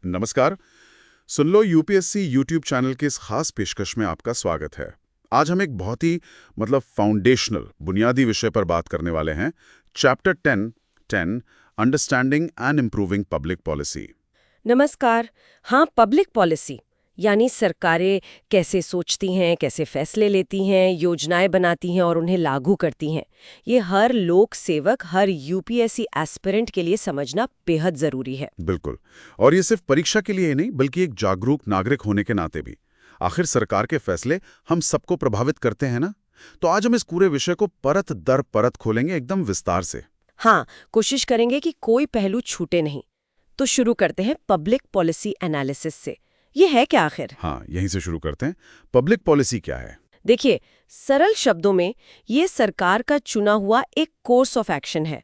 नमस्कार। सुन लो UPSC YouTube channel के इस खास पेशकश में आपका स्वागत है। आज हम एक बहुत ही फाउंडेशनल बुनियादी विषय पर बात करने वाले हैं। Chapter 10 understanding and improving public policy. नमस्कार। हाँ, पब्लिक पॉलिसी यानी सरकारें कैसे सोचती हैं, कैसे फैसले लेती हैं, योजनाएं बनाती हैं और उन्हें लागू करती हैं। ये हर लोक सेवक, हर यूपीएससी एस्पिरेंट के लिए समझना बेहद जरूरी है। बिल्कुल। और ये सिर्फ परीक्षा के लिए ही नहीं बल्कि एक जागरूक नागरिक होने के नाते भी। आखिर सरकार के फैसले हम सबको प्रभावित करते हैं ना। तो आज हम इस पूरे विषय को परत दर परत खोलेंगे एकदम विस्तार से। हाँ, कोशिश करेंगे कि कोई पहलू छूटे नहीं। तो शुरू करते हैं पब्लिक पॉलिसी एनालिसिस से। ये है क्या आखिर? हाँ, यहीं से शुरू करते हैं। पब्लिक पॉलिसी क्या है? देखिए, सरल शब्दों में ये सरकार का चुना हुआ एक कोर्स ऑफ एक्शन है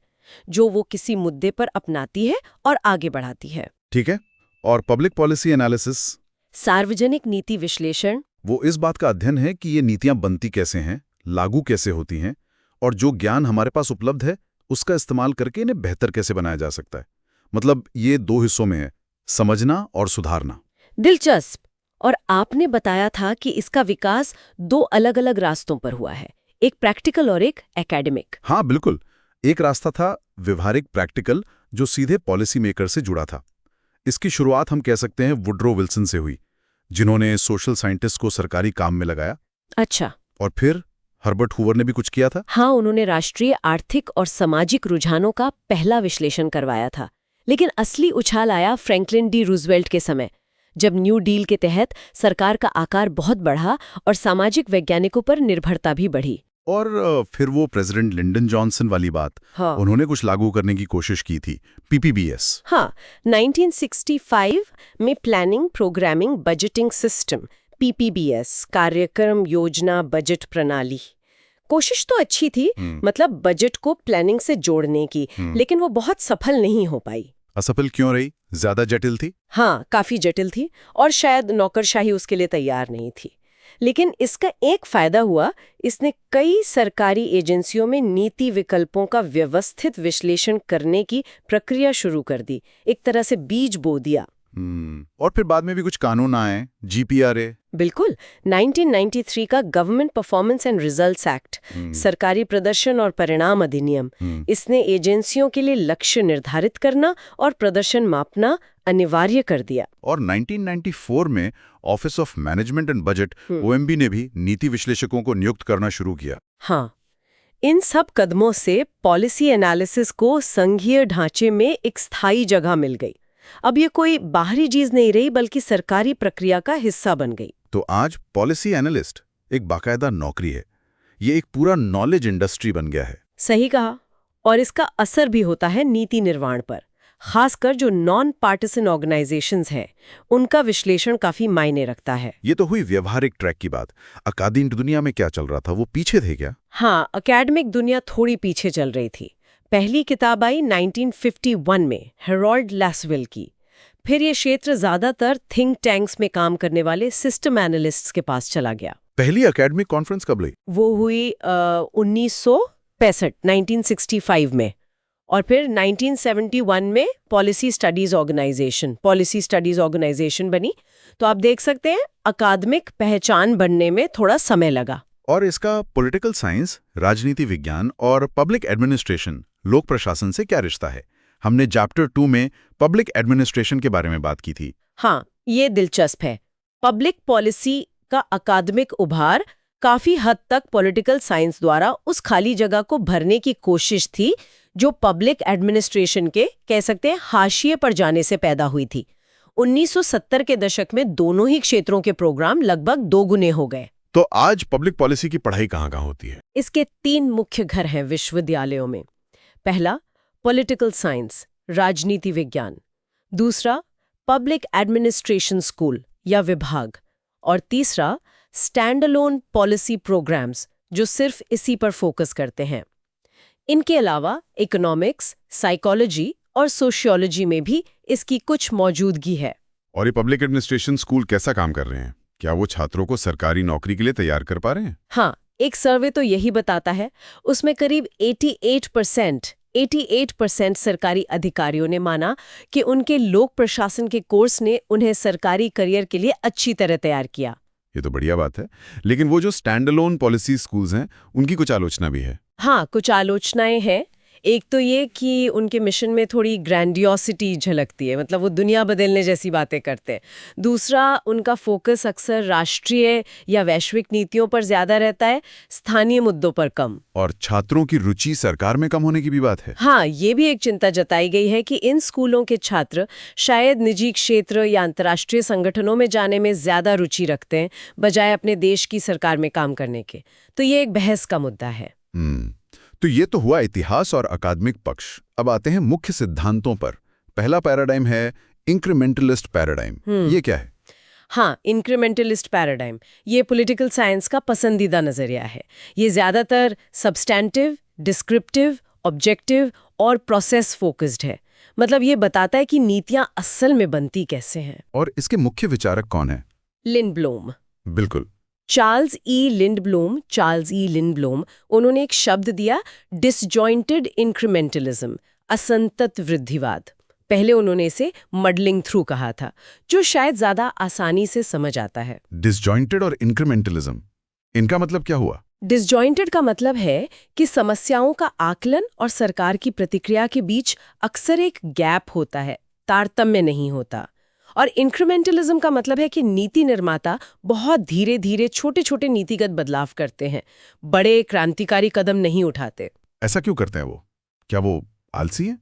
जो वो किसी मुद्दे पर अपनाती है और आगे बढ़ाती है। ठीक है। और पब्लिक पॉलिसी एनालिसिस? सार्वजनिक नीति विश्लेषण। वो इस बात का अध्ययन है कि ये नीतियां बनती कैसे हैं, लागू कैसे होती हैं और जो ज्ञान हमारे पास उपलब्ध है उसका इस्तेमाल करके इन्हें बेहतर कैसे बनाया जा सकता है। मतलब ये दो हिस्सों में है, समझना और सुधारना। दिलचस्प। और आपने बताया था कि इसका विकास दो अलग-अलग रास्तों पर हुआ है, एक प्रैक्टिकल और एक एकेडमिक। हाँ बिल्कुल। एक रास्ता था व्यवहारिक प्रैक्टिकल जो सीधे पॉलिसी मेकर से जुड़ा था। इसकी शुरुआत हम कह सकते हैं वुड्रो विल्सन से हुई, जिन्होंने सोशल साइंटिस्ट को सरकारी काम में लगाया। अच्छा। और फिर हर्बर्ट हूवर ने भी कुछ किया था। हाँ, उन्होंने राष्ट्रीय आर्थिक और सामाजिक रुझानों का पहला विश्लेषण करवाया था। लेकिन असली उछाल आया फ्रैंकलिन डी रूजवेल्ट के समय, जब न्यू डील के तहत सरकार का आकार बहुत बढ़ा और सामाजिक वैज्ञानिकों पर निर्भरता भी बढ़ी। और फिर वो प्रेसिडेंट लिंडन जॉनसन वाली बात। हाँ। उन्होंने कुछ लागू करने की कोशिश की थी, पीपीबीएस। हाँ, 1965 में planning programming budgeting system PPBS, कार्यक्रम योजना बजट प्रणाली। कोशिश तो अच्छी थी, मतलब बजट को प्लानिंग से जोड़ने की, लेकिन वो बहुत सफल नहीं हो पाई। असफल क्यों रही? ज्यादा जटिल थी? हाँ, काफी जटिल थी और शायद नौकरशाही उसके लिए तैयार नहीं थी। लेकिन इसका एक फायदा हुआ, इसने कई सरकारी एजेंसियों में नीति विकल्पों का व्यवस्थित विश्लेषण करने की प्रक्रिया शुरू कर दी, एक तरह से बीज बो दिया। और फिर बाद में भी कुछ कानून आए, जीपीआरए। बिल्कुल। 1993 का government performance and results act, सरकारी प्रदर्शन और परिणाम अधिनियम, इसने एजेंसियों के लिए लक्ष्य निर्धारित करना और प्रदर्शन मापना अनिवार्य कर दिया। और 1994 में office of management and budget OMB ने भी नीति विश्लेषकों को नियुक्त करना शुरू किया। हाँ, इन सब कदमों से पॉलिसी एनालिसिस को संघीय ढांचे में एक स्थायी जगह मिल गई। अब ये कोई बाहरी चीज नहीं रही बल्कि सरकारी प्रक्रिया का हिस्सा बन गई। तो आज पॉलिसी एनालिस्ट एक बाकायदा नौकरी है। ये एक पूरा नॉलेज इंडस्ट्री बन गया है। सही कहा। और इसका असर भी होता है नीति निर्माण पर, खासकर जो नॉन पार्टिसन ऑर्गेनाइजेशंस हैं, उनका विश्लेषण काफी मायने रखता है। ये तो हुई व्यवहारिक ट्रैक की बात। अकादमिक दुनिया में क्या चल रहा था, वो पीछे थे क्या? हाँ, अकेडमिक दुनिया थोड़ी पीछे चल रही थी। पहली किताब आई 1951 में हेरोल्ड लैसवेल की। फिर ये क्षेत्र ज्यादातर थिंक टैंक्स में काम करने वाले सिस्टम एनालिस्ट्स के पास चला गया। पहली एकेडमिक कॉन्फ्रेंस कब हुई? वो हुई 1965 में। और फिर 1971 में पॉलिसी स्टडीज ऑर्गेनाइजेशन बनी। तो आप देख सकते हैं अकादमिक पहचान बनने में थोड़ा समय लगा। और इसका पॉलिटिकल साइंस, राजनीति विज्ञान और पब्लिक एडमिनिस्ट्रेशन, लोक प्रशासन से क्या रिश्ता है? हमने चैप्टर 2 में पब्लिक एडमिनिस्ट्रेशन के बारे में बात की थी। हाँ, ये दिलचस्प है। पब्लिक पॉलिसी का अकादमिक उभार काफी हद तक पॉलिटिकल साइंस द्वारा उस खाली जगह को भरने की कोशिश थी जो पब्लिक एडमिनिस्ट्रेशन के, कह सकते हैं, हाशिए पर जाने से पैदा हुई थी। 1970 के दशक में दोनों ही क्षेत्रों के प्रोग्राम लगभग दोगुने हो गए। तो आज पब्लिक पॉलिसी की पढ़ाई कहाँ होती है? इसके 3 मुख्य घर हैं विश्वविद्यालयों में। पहला, पॉलिटिकल साइंस, राजनीति विज्ञान। दूसरा, पब्लिक एडमिनिस्ट्रेशन स्कूल या विभाग। और तीसरा, स्टैंड अलोन पॉलिसी प्रोग्राम्स, जो सिर्फ इसी पर फोकस करते हैं। इनके अलावा इकोनॉमिक्स, साइकोलॉजी और सोशियोलॉजी में भी इसकी कुछ मौजूदगी है। और ये पब्लिक एडमिनिस्ट्रेशन स्कूल कैसा काम कर रहे हैं? क्या वो छात्रों को सरकारी नौकरी के लिए तैयार कर पा रहे हैं? हाँ, एक सर्वे तो यही बताता है। उसमें करीब 88% 88% सरकारी अधिकारियों ने माना कि उनके लोक प्रशासन के कोर्स ने उन्हें सरकारी करियर के लिए अच्छी तरह तैयार किया। ये तो बढ़िया बात है। लेकिन वो जो स्टैंड अलोन पॉलिसी स्कूल्स हैं, उनकी कुछ आलोचना भी है। हाँ, कुछ आलोचनाएं हैं। एक तो ये कि उनके मिशन में थोड़ी ग्रैंडियोसिटी झलकती है, मतलब वो दुनिया बदलने जैसी बातें करते हैं। दूसरा, उनका फोकस अक्सर राष्ट्रीय या वैश्विक नीतियों पर ज्यादा रहता है, स्थानीय मुद्दों पर कम। और छात्रों की रुचि सरकार में कम होने की भी बात है। हाँ, ये भी एक चिंता जताई गई है कि इन स्कूलों के छात्र शायद निजी क्षेत्र या अंतर्राष्ट्रीय संगठनों में जाने में ज्यादा रुचि रखते हैं, बजाय अपने देश की सरकार में काम करने के। तो ये एक बहस का मुद्दा है। तो ये तो हुआ इतिहास और अकादमिक पक्ष। अब आते हैं मुख्य सिद्धांतों पर। पहला पैराडाइम है इंक्रीमेंटलिस्ट पैराडाइम। ये क्या है? हाँ, इंक्रीमेंटलिस्ट पैराडाइम ये पॉलिटिकल साइंस का पसंदीदा नजरिया है। ये ज्यादातर सब्सटैंटिव, डिस्क्रिप्टिव, ऑब्जेक्टिव और प्रोसेस फोकस्ड है। मतलब ये बताता है कि नीतियां असल में बनती कैसे हैं। और इसके मुख्य विचारक कौन है? लिंडब्लोम। बिल्कुल। चार्ल्स ई लिंडब्लोम, उन्होंने एक शब्द दिया, डिसजॉइंटेड इंक्रीमेंटलिज्म, असंतत वृद्धिवाद। पहले उन्होंने इसे मडलिंग थ्रू कहा था, जो शायद ज्यादा आसानी से समझ आता है। डिसजॉइंटेड और इंक्रीमेंटलिज्म, इनका मतलब क्या हुआ? डिसजॉइंटेड का मतलब है कि समस्याओं का आकलन और सरकार की प्रतिक्रिया के बीच अक्सर एक गैप होता है, तारतम्य नहीं होता। और इंक्रीमेंटलिज्म का मतलब है कि नीति निर्माता बहुत धीरे धीरे छोटे छोटे नीतिगत बदलाव करते हैं, बड़े क्रांतिकारी कदम नहीं उठाते। ऐसा क्यों करते हैं वो? क्या वो आलसी हैं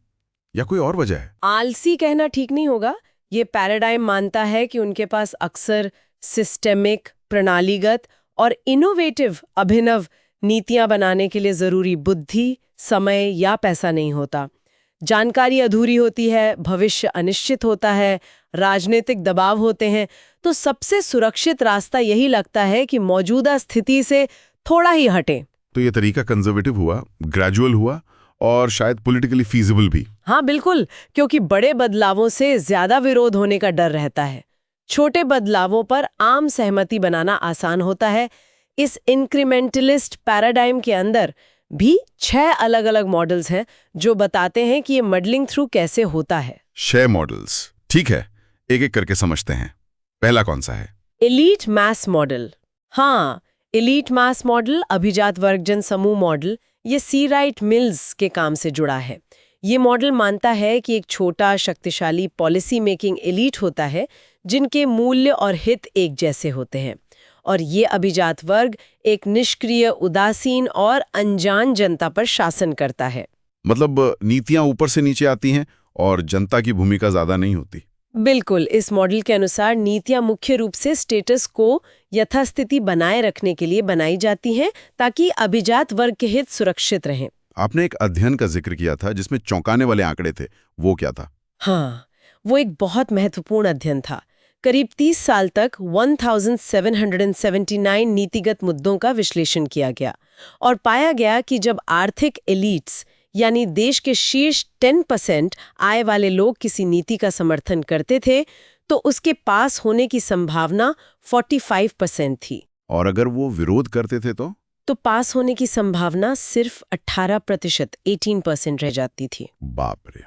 या कोई और वजह है? आलसी कहना ठीक नहीं होगा। ये पैराडाइम मानता है कि उनके पास अक्सर सिस्टेमिक, प्रणालीगत और इनोवेटिव, अभिनव नीतियां बनाने के लिए जरूरी बुद्धि, समय या पैसा नहीं होता। जानकारी अधूरी होती है, भविष्य अनिश्चित होता है, राजनीतिक दबाव होते हैं। तो सबसे सुरक्षित रास्ता यही लगता है कि मौजूदा स्थिति से थोड़ा ही हटें। तो ये तरीका कंजर्वेटिव हुआ, ग्रेजुअल हुआ और शायद पॉलिटिकली फीजिबल भी। हाँ बिल्कुल, क्योंकि बड़े बदलावों से ज्यादा विरोध होने का डर रहता है। छोटे बदलावों पर आम सहमति बनाना आसान होता है। इस इंक्रीमेंटलिस्ट पैराडाइम के अंदर भी 6 अलग-अलग मॉडल्स हैं जो बताते हैं कि ये मॉडलिंग थ्रू कैसे होता है। 6 मॉडल्स, ठीक है, एक एक करके समझते हैं। पहला कौन सा है? एलीट मास मॉडल। हाँ, एलीट मास मॉडल, अभिजात वर्गजन समूह मॉडल, ये सी राइट मिल्स के काम से जुड़ा है। ये मॉडल मानता है कि एक छोटा शक्तिशाली पॉलिसी मेकिंग एलीट होता है जिनके मूल्य और हित एक जैसे होते हैं, और ये अभिजात वर्ग एक निष्क्रिय, उदासीन और अनजान जनता पर शासन करता है। मतलब नीतियां ऊपर से नीचे आती हैं और जनता की भूमिका ज्यादा नहीं होती। बिल्कुल, इस मॉडल के अनुसार नीतियां मुख्य रूप से स्टेटस को यथास्थिति बनाए रखने के लिए बनाई जाती हैं ताकि अभिजात वर्ग के हित सुरक्षित रहें। आपने एक अध्ययन का जिक्र किया था जिसमें चौंकाने वाले आंकड़े थे, वो क्या था? हाँ, वो एक बहुत महत्वपूर्ण अध्ययन था। करीब 30 साल तक 1779 नीतिगत मुद्दों का विश्लेषण किया गया और पाया गया कि जब आर्थिक एलीट्स यानी देश के शीर्ष 10% आय वाले लोग किसी नीति का समर्थन करते थे तो उसके पास होने की संभावना 45% थी। और अगर वो विरोध करते थे तो पास होने की संभावना सिर्फ 18%, 18% रह जाती थी। बाप रे।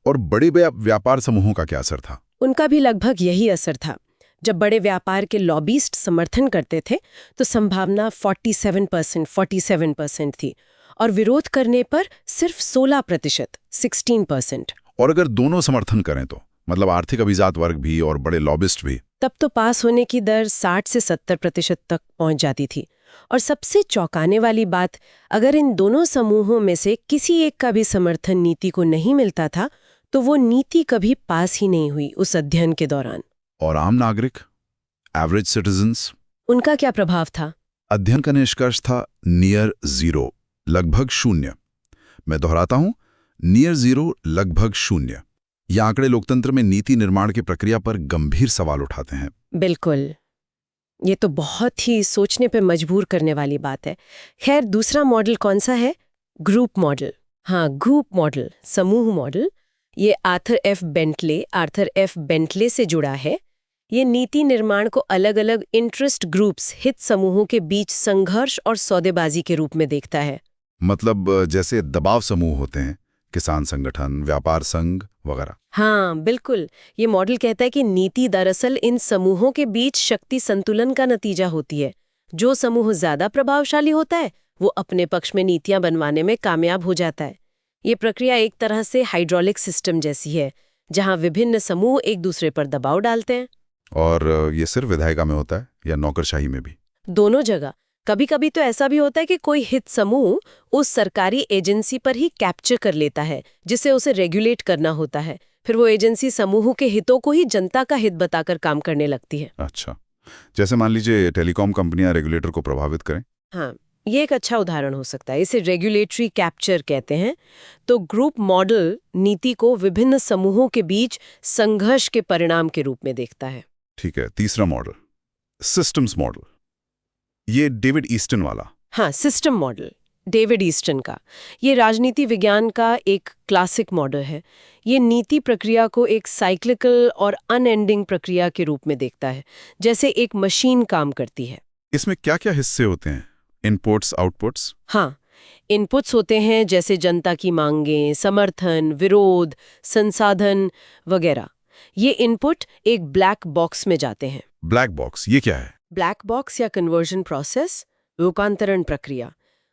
और बड़े व्यापार समूहों का क्या असर था? उनका भी लगभग यही असर था। जब बड़े व्यापार के लॉबिस्ट समर्थन करते थे तो संभावना 47% थी और विरोध करने पर सिर्फ 16%, 16%। और अगर दोनों समर्थन करें तो मतलब आर्थिक अभिजात वर्ग भी और बड़े लॉबिस्ट भी, तब तो पास होने की दर 60 से 70% तक पहुंच जाती थी। और सबसे चौंकाने वाली बात, अगर इन दोनों समूहों में से किसी एक का भी समर्थन नीति को नहीं मिलता था तो वो नीति कभी पास ही नहीं हुई उस अध्ययन के दौरान। और आम नागरिक, एवरेज सिटीजन्स, उनका क्या प्रभाव था? अध्ययन का निष्कर्ष था नियर जीरो, लगभग शून्य। मैं दोहराता हूं, नियर जीरो, लगभग शून्य। ये आंकड़े लोकतंत्र में नीति निर्माण की प्रक्रिया पर गंभीर सवाल उठाते हैं। बिल्कुल, ये तो बहुत ही सोचने पर मजबूर करने वाली बात है। खैर, दूसरा मॉडल कौन सा है? Group model. हाँ, ग्रुप मॉडल, समूह मॉडल। ये आर्थर एफ बेंटले से जुड़ा है। ये नीति निर्माण को अलग अलग इंटरेस्ट ग्रुप्स, हित समूहों के बीच संघर्ष और सौदेबाजी के रूप में देखता है। मतलब जैसे दबाव समूह होते हैं, किसान संगठन, व्यापार संघ वगैरह। हाँ बिल्कुल, ये मॉडल कहता है कि नीति दरअसल इन समूहों के बीच शक्ति संतुलन का नतीजा होती है। जो समूह ज्यादा प्रभावशाली होता है वो अपने पक्ष में नीतियां बनवाने में कामयाब हो जाता है। ये प्रक्रिया एक तरह से हाइड्रोलिक सिस्टम जैसी है, जहां विभिन्न समूह एक दूसरे पर दबाव डालते हैं। और ये सिर्फ विधायिका में होता है या नौकरशाही में भी? दोनों जगह। कभी कभी तो ऐसा भी होता है कि कोई हित समूह उस सरकारी एजेंसी पर ही कैप्चर कर लेता है जिसे उसे रेगुलेट करना होता है। फिर वो एजेंसी समूह के हितों को ही जनता का हित बताकर काम करने लगती है। अच्छा, जैसे मान लीजिए टेलीकॉम कंपनियां रेगुलेटर को प्रभावित करें। हाँ, ये एक अच्छा उदाहरण हो सकता है। इसे रेगुलेटरी कैप्चर कहते हैं। तो ग्रुप मॉडल नीति को विभिन्न समूहों के बीच संघर्ष के परिणाम के रूप में देखता है। ठीक है, तीसरा मॉडल, सिस्टम्स मॉडल, ये डेविड ईस्टन वाला। हाँ, सिस्टम मॉडल डेविड ईस्टन का। ये राजनीति विज्ञान का एक क्लासिक मॉडल है। ये नीति प्रक्रिया को एक साइक्लिकल और अनएंडिंग प्रक्रिया के रूप में देखता है, जैसे एक मशीन काम करती है। इसमें क्या क्या हिस्से होते हैं? Inputs, outputs? हाँ, इनपुट्स होते हैं जैसे जनता की मांगें, समर्थन, विरोध, संसाधन वगैरह। ये इनपुट एक ब्लैक बॉक्स में जाते हैं। ब्लैक बॉक्स, ये क्या है? ब्लैक बॉक्स या कन्वर्जन प्रोसेस, रूपांतरण प्रक्रिया,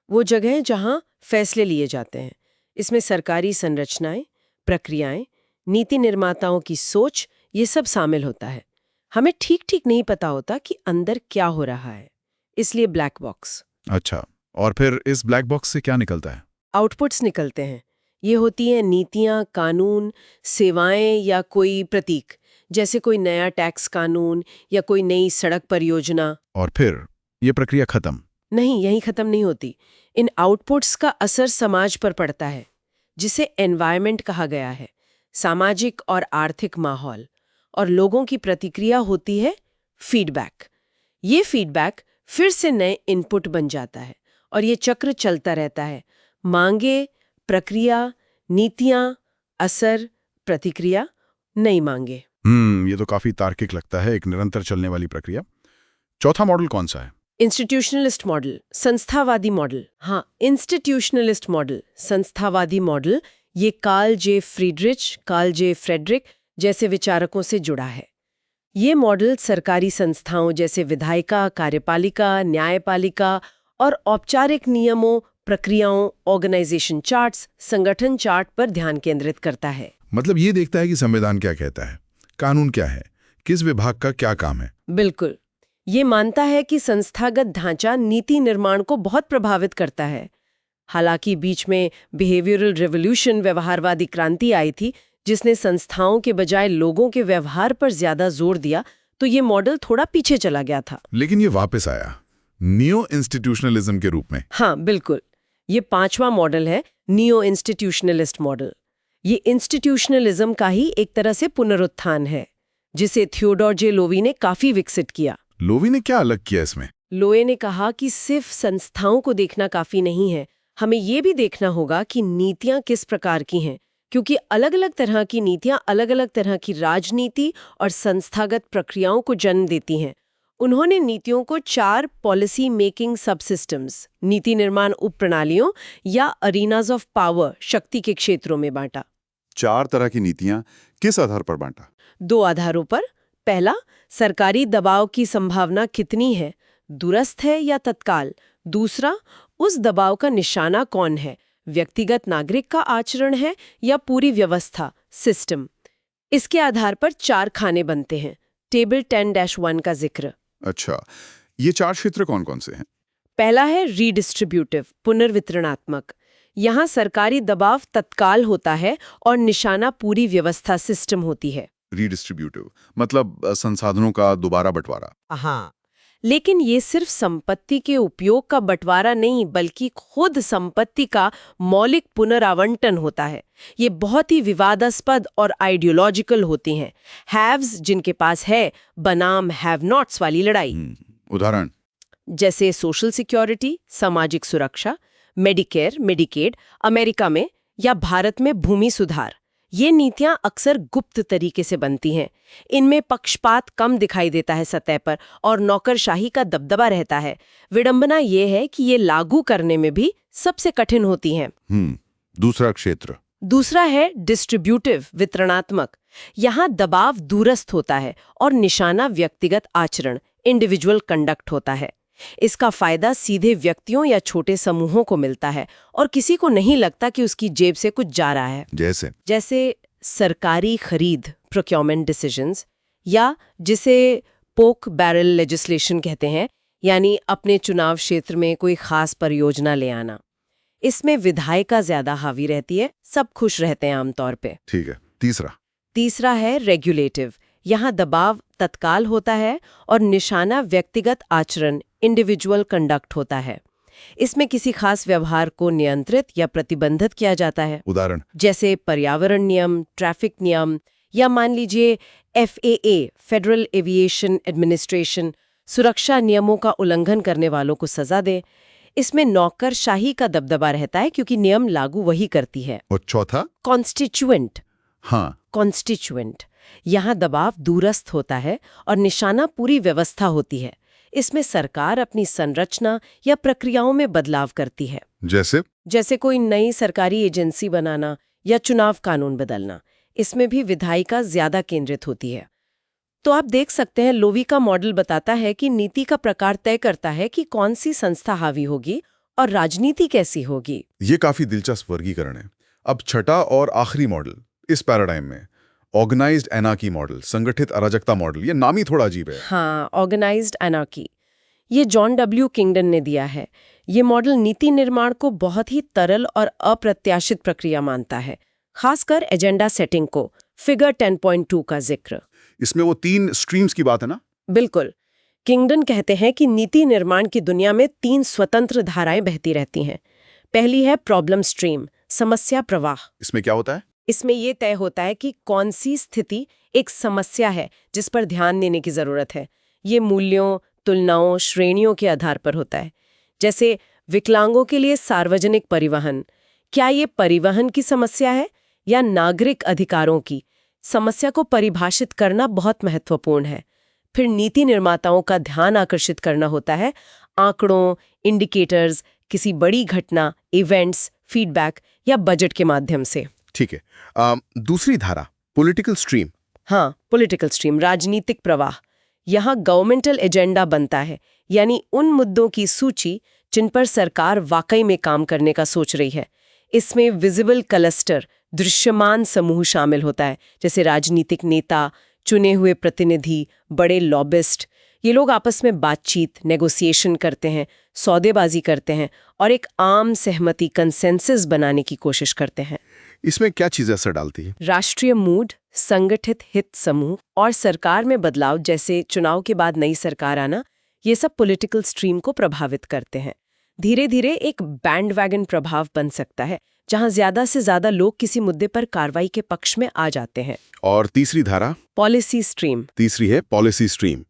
वो जगह है जहां फैसले लिए जाते हैं। इसमें सरकारी संरचनाएं, प्रक्रियाएं, नीति निर्माताओं की सोच, ये सब शामिल होता है। हमें ठीक ठीक नहीं पता होता कि अंदर क्या हो रहा है, इसलिए ब्लैक बॉक्स। अच्छा, और फिर इस ब्लैक बॉक्स से क्या निकलता है? आउटपुट्स निकलते हैं। ये होती हैं नीतियां, कानून, सेवाएं या कोई प्रतीक, जैसे कोई नया टैक्स कानून या कोई नई सड़क परियोजना। और फिर ये प्रक्रिया खत्म? नहीं, यहीं खत्म नहीं होती। इन आउटपुट्स का असर समाज पर पड़ता है, जिसे एनवायरनमेंट कहा गया है, सामाजिक और आर्थिक माहौल। और लोगों की प्रतिक्रिया होती है फीडबैक। ये फीडबैक फिर से नए इनपुट बन जाता है और ये चक्र चलता रहता है। मांगे, प्रक्रिया, नीतियां, असर, प्रतिक्रिया, नई मांगे। ये तो काफी तार्किक लगता है, एक निरंतर चलने वाली प्रक्रिया। चौथा मॉडल कौन सा है? इंस्टीट्यूशनलिस्ट मॉडल, संस्थावादी मॉडल। हाँ, इंस्टीट्यूशनलिस्ट मॉडल, संस्थावादी मॉडल, ये कार्ल जे फ्रेडरिक जैसे विचारकों से जुड़ा है। ये मॉडल सरकारी संस्थाओं जैसे विधायिका, कार्यपालिका, न्यायपालिका और औपचारिक नियमों, प्रक्रियाओं, ऑर्गेनाइजेशन चार्ट्स, संगठन चार्ट पर ध्यान केंद्रित करता है। मतलब ये देखता है कि संविधान क्या कहता है, कानून क्या है, किस विभाग का क्या काम है। बिल्कुल, ये मानता है कि संस्थागत ढांचा नीति निर्माण को बहुत प्रभावित करता है। हालांकि बीच में बिहेवियरल रिवॉल्यूशन, व्यवहारवादी क्रांति आई थी, जिसने संस्थाओं के बजाय लोगों के व्यवहार पर ज्यादा जोर दिया, तो ये मॉडल थोड़ा पीछे चला गया था। लेकिन ये वापस आया नियो इंस्टीट्यूशनलिज्म के रूप में। हाँ बिल्कुल, ये पांचवा मॉडल है, नियो इंस्टीट्यूशनलिस्ट मॉडल। ये इंस्टीट्यूशनलिज्म का ही एक तरह से पुनरुत्थान है, जिसे थियोडोर जे लोवी ने काफी विकसित किया। लोवी ने क्या अलग किया इसमें? लोवे ने कहा कि सिर्फ संस्थाओं को देखना काफी नहीं है, हमें ये भी देखना होगा कि नीतियां किस प्रकार की हैं, क्योंकि अलग अलग तरह की नीतियां अलग अलग तरह की राजनीति और संस्थागत प्रक्रियाओं को जन्म देती हैं। उन्होंने नीतियों को 4 पॉलिसी मेकिंग सबसिस्टम्स, नीति निर्माण उपप्रणालियों या अरीनाज ऑफ पावर, शक्ति के क्षेत्रों में बांटा। 4 तरह की नीतियां, किस आधार पर बांटा? 2 आधारों पर। पहला, सरकारी दबाव की संभावना कितनी है, दूरस्थ है या तत्काल। दूसरा, उस दबाव का निशाना कौन है, व्यक्तिगत नागरिक का आचरण है या पूरी व्यवस्था, सिस्टम। इसके आधार पर 4 खाने बनते हैं। टेबल 10-1 का जिक्र। अच्छा, ये 4 क्षेत्र कौन कौन से हैं? पहला है रीडिस्ट्रीब्यूटिव, पुनर्वितरणात्मक। यहाँ सरकारी दबाव तत्काल होता है और निशाना पूरी व्यवस्था, सिस्टम होती है। रीडिस्ट्रीब्यूटिव मतलब संसाधनों का दोबारा बंटवारा। हाँ, लेकिन ये सिर्फ संपत्ति के उपयोग का बंटवारा नहीं, बल्कि खुद संपत्ति का मौलिक पुनरावंटन होता है। ये बहुत ही विवादास्पद और आइडियोलॉजिकल होती हैं। हैव्स जिनके पास है, बनाम हैव नॉट्स वाली लड़ाई। उदाहरण जैसे सोशल सिक्योरिटी, सामाजिक सुरक्षा, मेडिकेयर, मेडिकेड अमेरिका में, या भारत में भूमि सुधार। ये नीतियां अक्सर गुप्त तरीके से बनती हैं। इनमें पक्षपात कम दिखाई देता है सतह पर और नौकरशाही का दबदबा रहता है। विडंबना ये है कि ये लागू करने में भी सबसे कठिन होती हैं। दूसरा क्षेत्र, दूसरा है डिस्ट्रीब्यूटिव वितरणात्मक। यहाँ दबाव दूरस्थ होता है और निशाना व्यक्तिगत आचरण इंडिविजुअल कंडक्ट होता है। इसका फायदा सीधे व्यक्तियों या छोटे समूहों को मिलता है और किसी को नहीं लगता कि उसकी जेब से कुछ जा रहा है। जैसे सरकारी खरीद प्रोक्योरमेंट डिसीजंस, या जिसे पोक बैरल लेजिस्लेशन कहते हैं, यानी अपने चुनाव क्षेत्र में कोई खास परियोजना ले आना। इसमें विधायिका ज्यादा हावी रहती है, सब खुश रहते हैं आमतौर पे। ठीक है। तीसरा है रेगुलेटिव। यहाँ दबाव तत्काल होता है और निशाना व्यक्तिगत आचरण इंडिविजुअल कंडक्ट होता है। इसमें किसी खास व्यवहार को नियंत्रित या प्रतिबंधित किया जाता है। उदाहरण जैसे पर्यावरण नियम, ट्रैफिक नियम, या मान लीजिए FAA फेडरल एविएशन एडमिनिस्ट्रेशन सुरक्षा नियमों का उल्लंघन करने वालों को सजा दे। इसमें नौकरशाही का दबदबा रहता है क्योंकि नियम लागू वही करती है। और चौथा कॉन्स्टिट्यूएंट। हाँ, कॉन्स्टिट्यूएंट यहाँ दबाव दूरस्थ होता है और निशाना पूरी व्यवस्था होती है। इसमें सरकार अपनी संरचना या प्रक्रियाओं में बदलाव करती है। जैसे कोई नई सरकारी एजेंसी बनाना या चुनाव कानून बदलना। इसमें भी विधायिका ज्यादा केंद्रित होती है। तो आप देख सकते हैं, लोवी का मॉडल बताता है कि नीति का प्रकार तय करता है कि कौन सी संस्था हावी होगी और राजनीति कैसी होगी। ये काफी दिलचस्प वर्गीकरण है। अब छठा और आखिरी मॉडल इस पैराडाइम में, ऑर्गेनाइज्ड एनार्की मॉडल, संगठित अराजकता मॉडल। ये नाम ही थोड़ा अजीब है। हाँ, ऑर्गेनाइज्ड एनार्की। ये जॉन W. किंगडन ने दिया है। ये मॉडल नीति निर्माण को बहुत ही तरल और अप्रत्याशित प्रक्रिया मानता है, खासकर एजेंडा सेटिंग को। फिगर 10.2 का जिक्र। इसमें वो 3 स्ट्रीम्स की बात है ना? बिल्कुल। किंगडन कहते हैं कि नीति निर्माण की दुनिया में 3 स्वतंत्र धाराएं बहती रहती हैं। पहली है प्रॉब्लम स्ट्रीम, समस्या प्रवाह। इसमें क्या होता है? इसमें ये तय होता है कि कौन सी स्थिति एक समस्या है जिस पर ध्यान देने की जरूरत है। ये मूल्यों, तुलनाओं, श्रेणियों के आधार पर होता है। जैसे विकलांगों के लिए सार्वजनिक परिवहन, क्या ये परिवहन की समस्या है या नागरिक अधिकारों की? समस्या को परिभाषित करना बहुत महत्वपूर्ण है। फिर नीति निर्माताओं का ध्यान आकर्षित करना होता है आंकड़ों, इंडिकेटर्स, किसी बड़ी घटना, इवेंट्स, फीडबैक या बजट के माध्यम से। ठीक है। दूसरी धारा, पॉलिटिकल स्ट्रीम। हाँ, पॉलिटिकल स्ट्रीम, राजनीतिक प्रवाह। यहाँ गवर्नमेंटल एजेंडा बनता है, यानी उन मुद्दों की सूची जिन पर सरकार वाकई में काम करने का सोच रही है। इसमें विजिबल क्लस्टर, दृश्यमान समूह शामिल होता है, जैसे राजनीतिक नेता, चुने हुए प्रतिनिधि, बड़े लॉबिस्ट। ये लोग आपस में बातचीत, नेगोशिएशन करते हैं, सौदेबाजी करते हैं और एक आम सहमति, कंसेंसस बनाने की कोशिश करते हैं। इसमें क्या चीजें असर डालती है? राष्ट्रीय मूड, संगठित हित समूह और सरकार में बदलाव, जैसे चुनाव के बाद नई सरकार आना, ये सब पॉलिटिकल स्ट्रीम को प्रभावित करते हैं। धीरे धीरे एक बैंडवैगन प्रभाव बन सकता है, जहां ज्यादा से ज्यादा लोग किसी मुद्दे पर कार्रवाई के पक्ष में आ जाते हैं। और तीसरी धारा, पॉलिसी स्ट्रीम। तीसरी है पॉलिसी स्ट्रीम।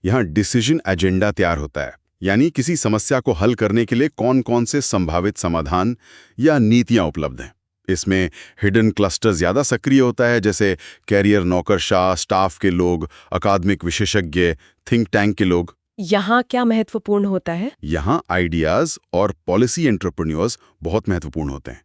यहाँ डिसीजन एजेंडा तैयार होता है, यानी किसी समस्या को हल करने के लिए कौन कौन से संभावित समाधान या नीतियां उपलब्ध हैं। इसमें हिडन क्लस्टर ज्यादा सक्रिय होता है, जैसे कैरियर नौकरशाह, स्टाफ के लोग, अकादमिक विशेषज्ञ, थिंक टैंक के लोग। यहाँ क्या महत्वपूर्ण होता है? यहाँ आइडियाज और पॉलिसी एंटरप्रेन्योर्स बहुत महत्वपूर्ण होते हैं।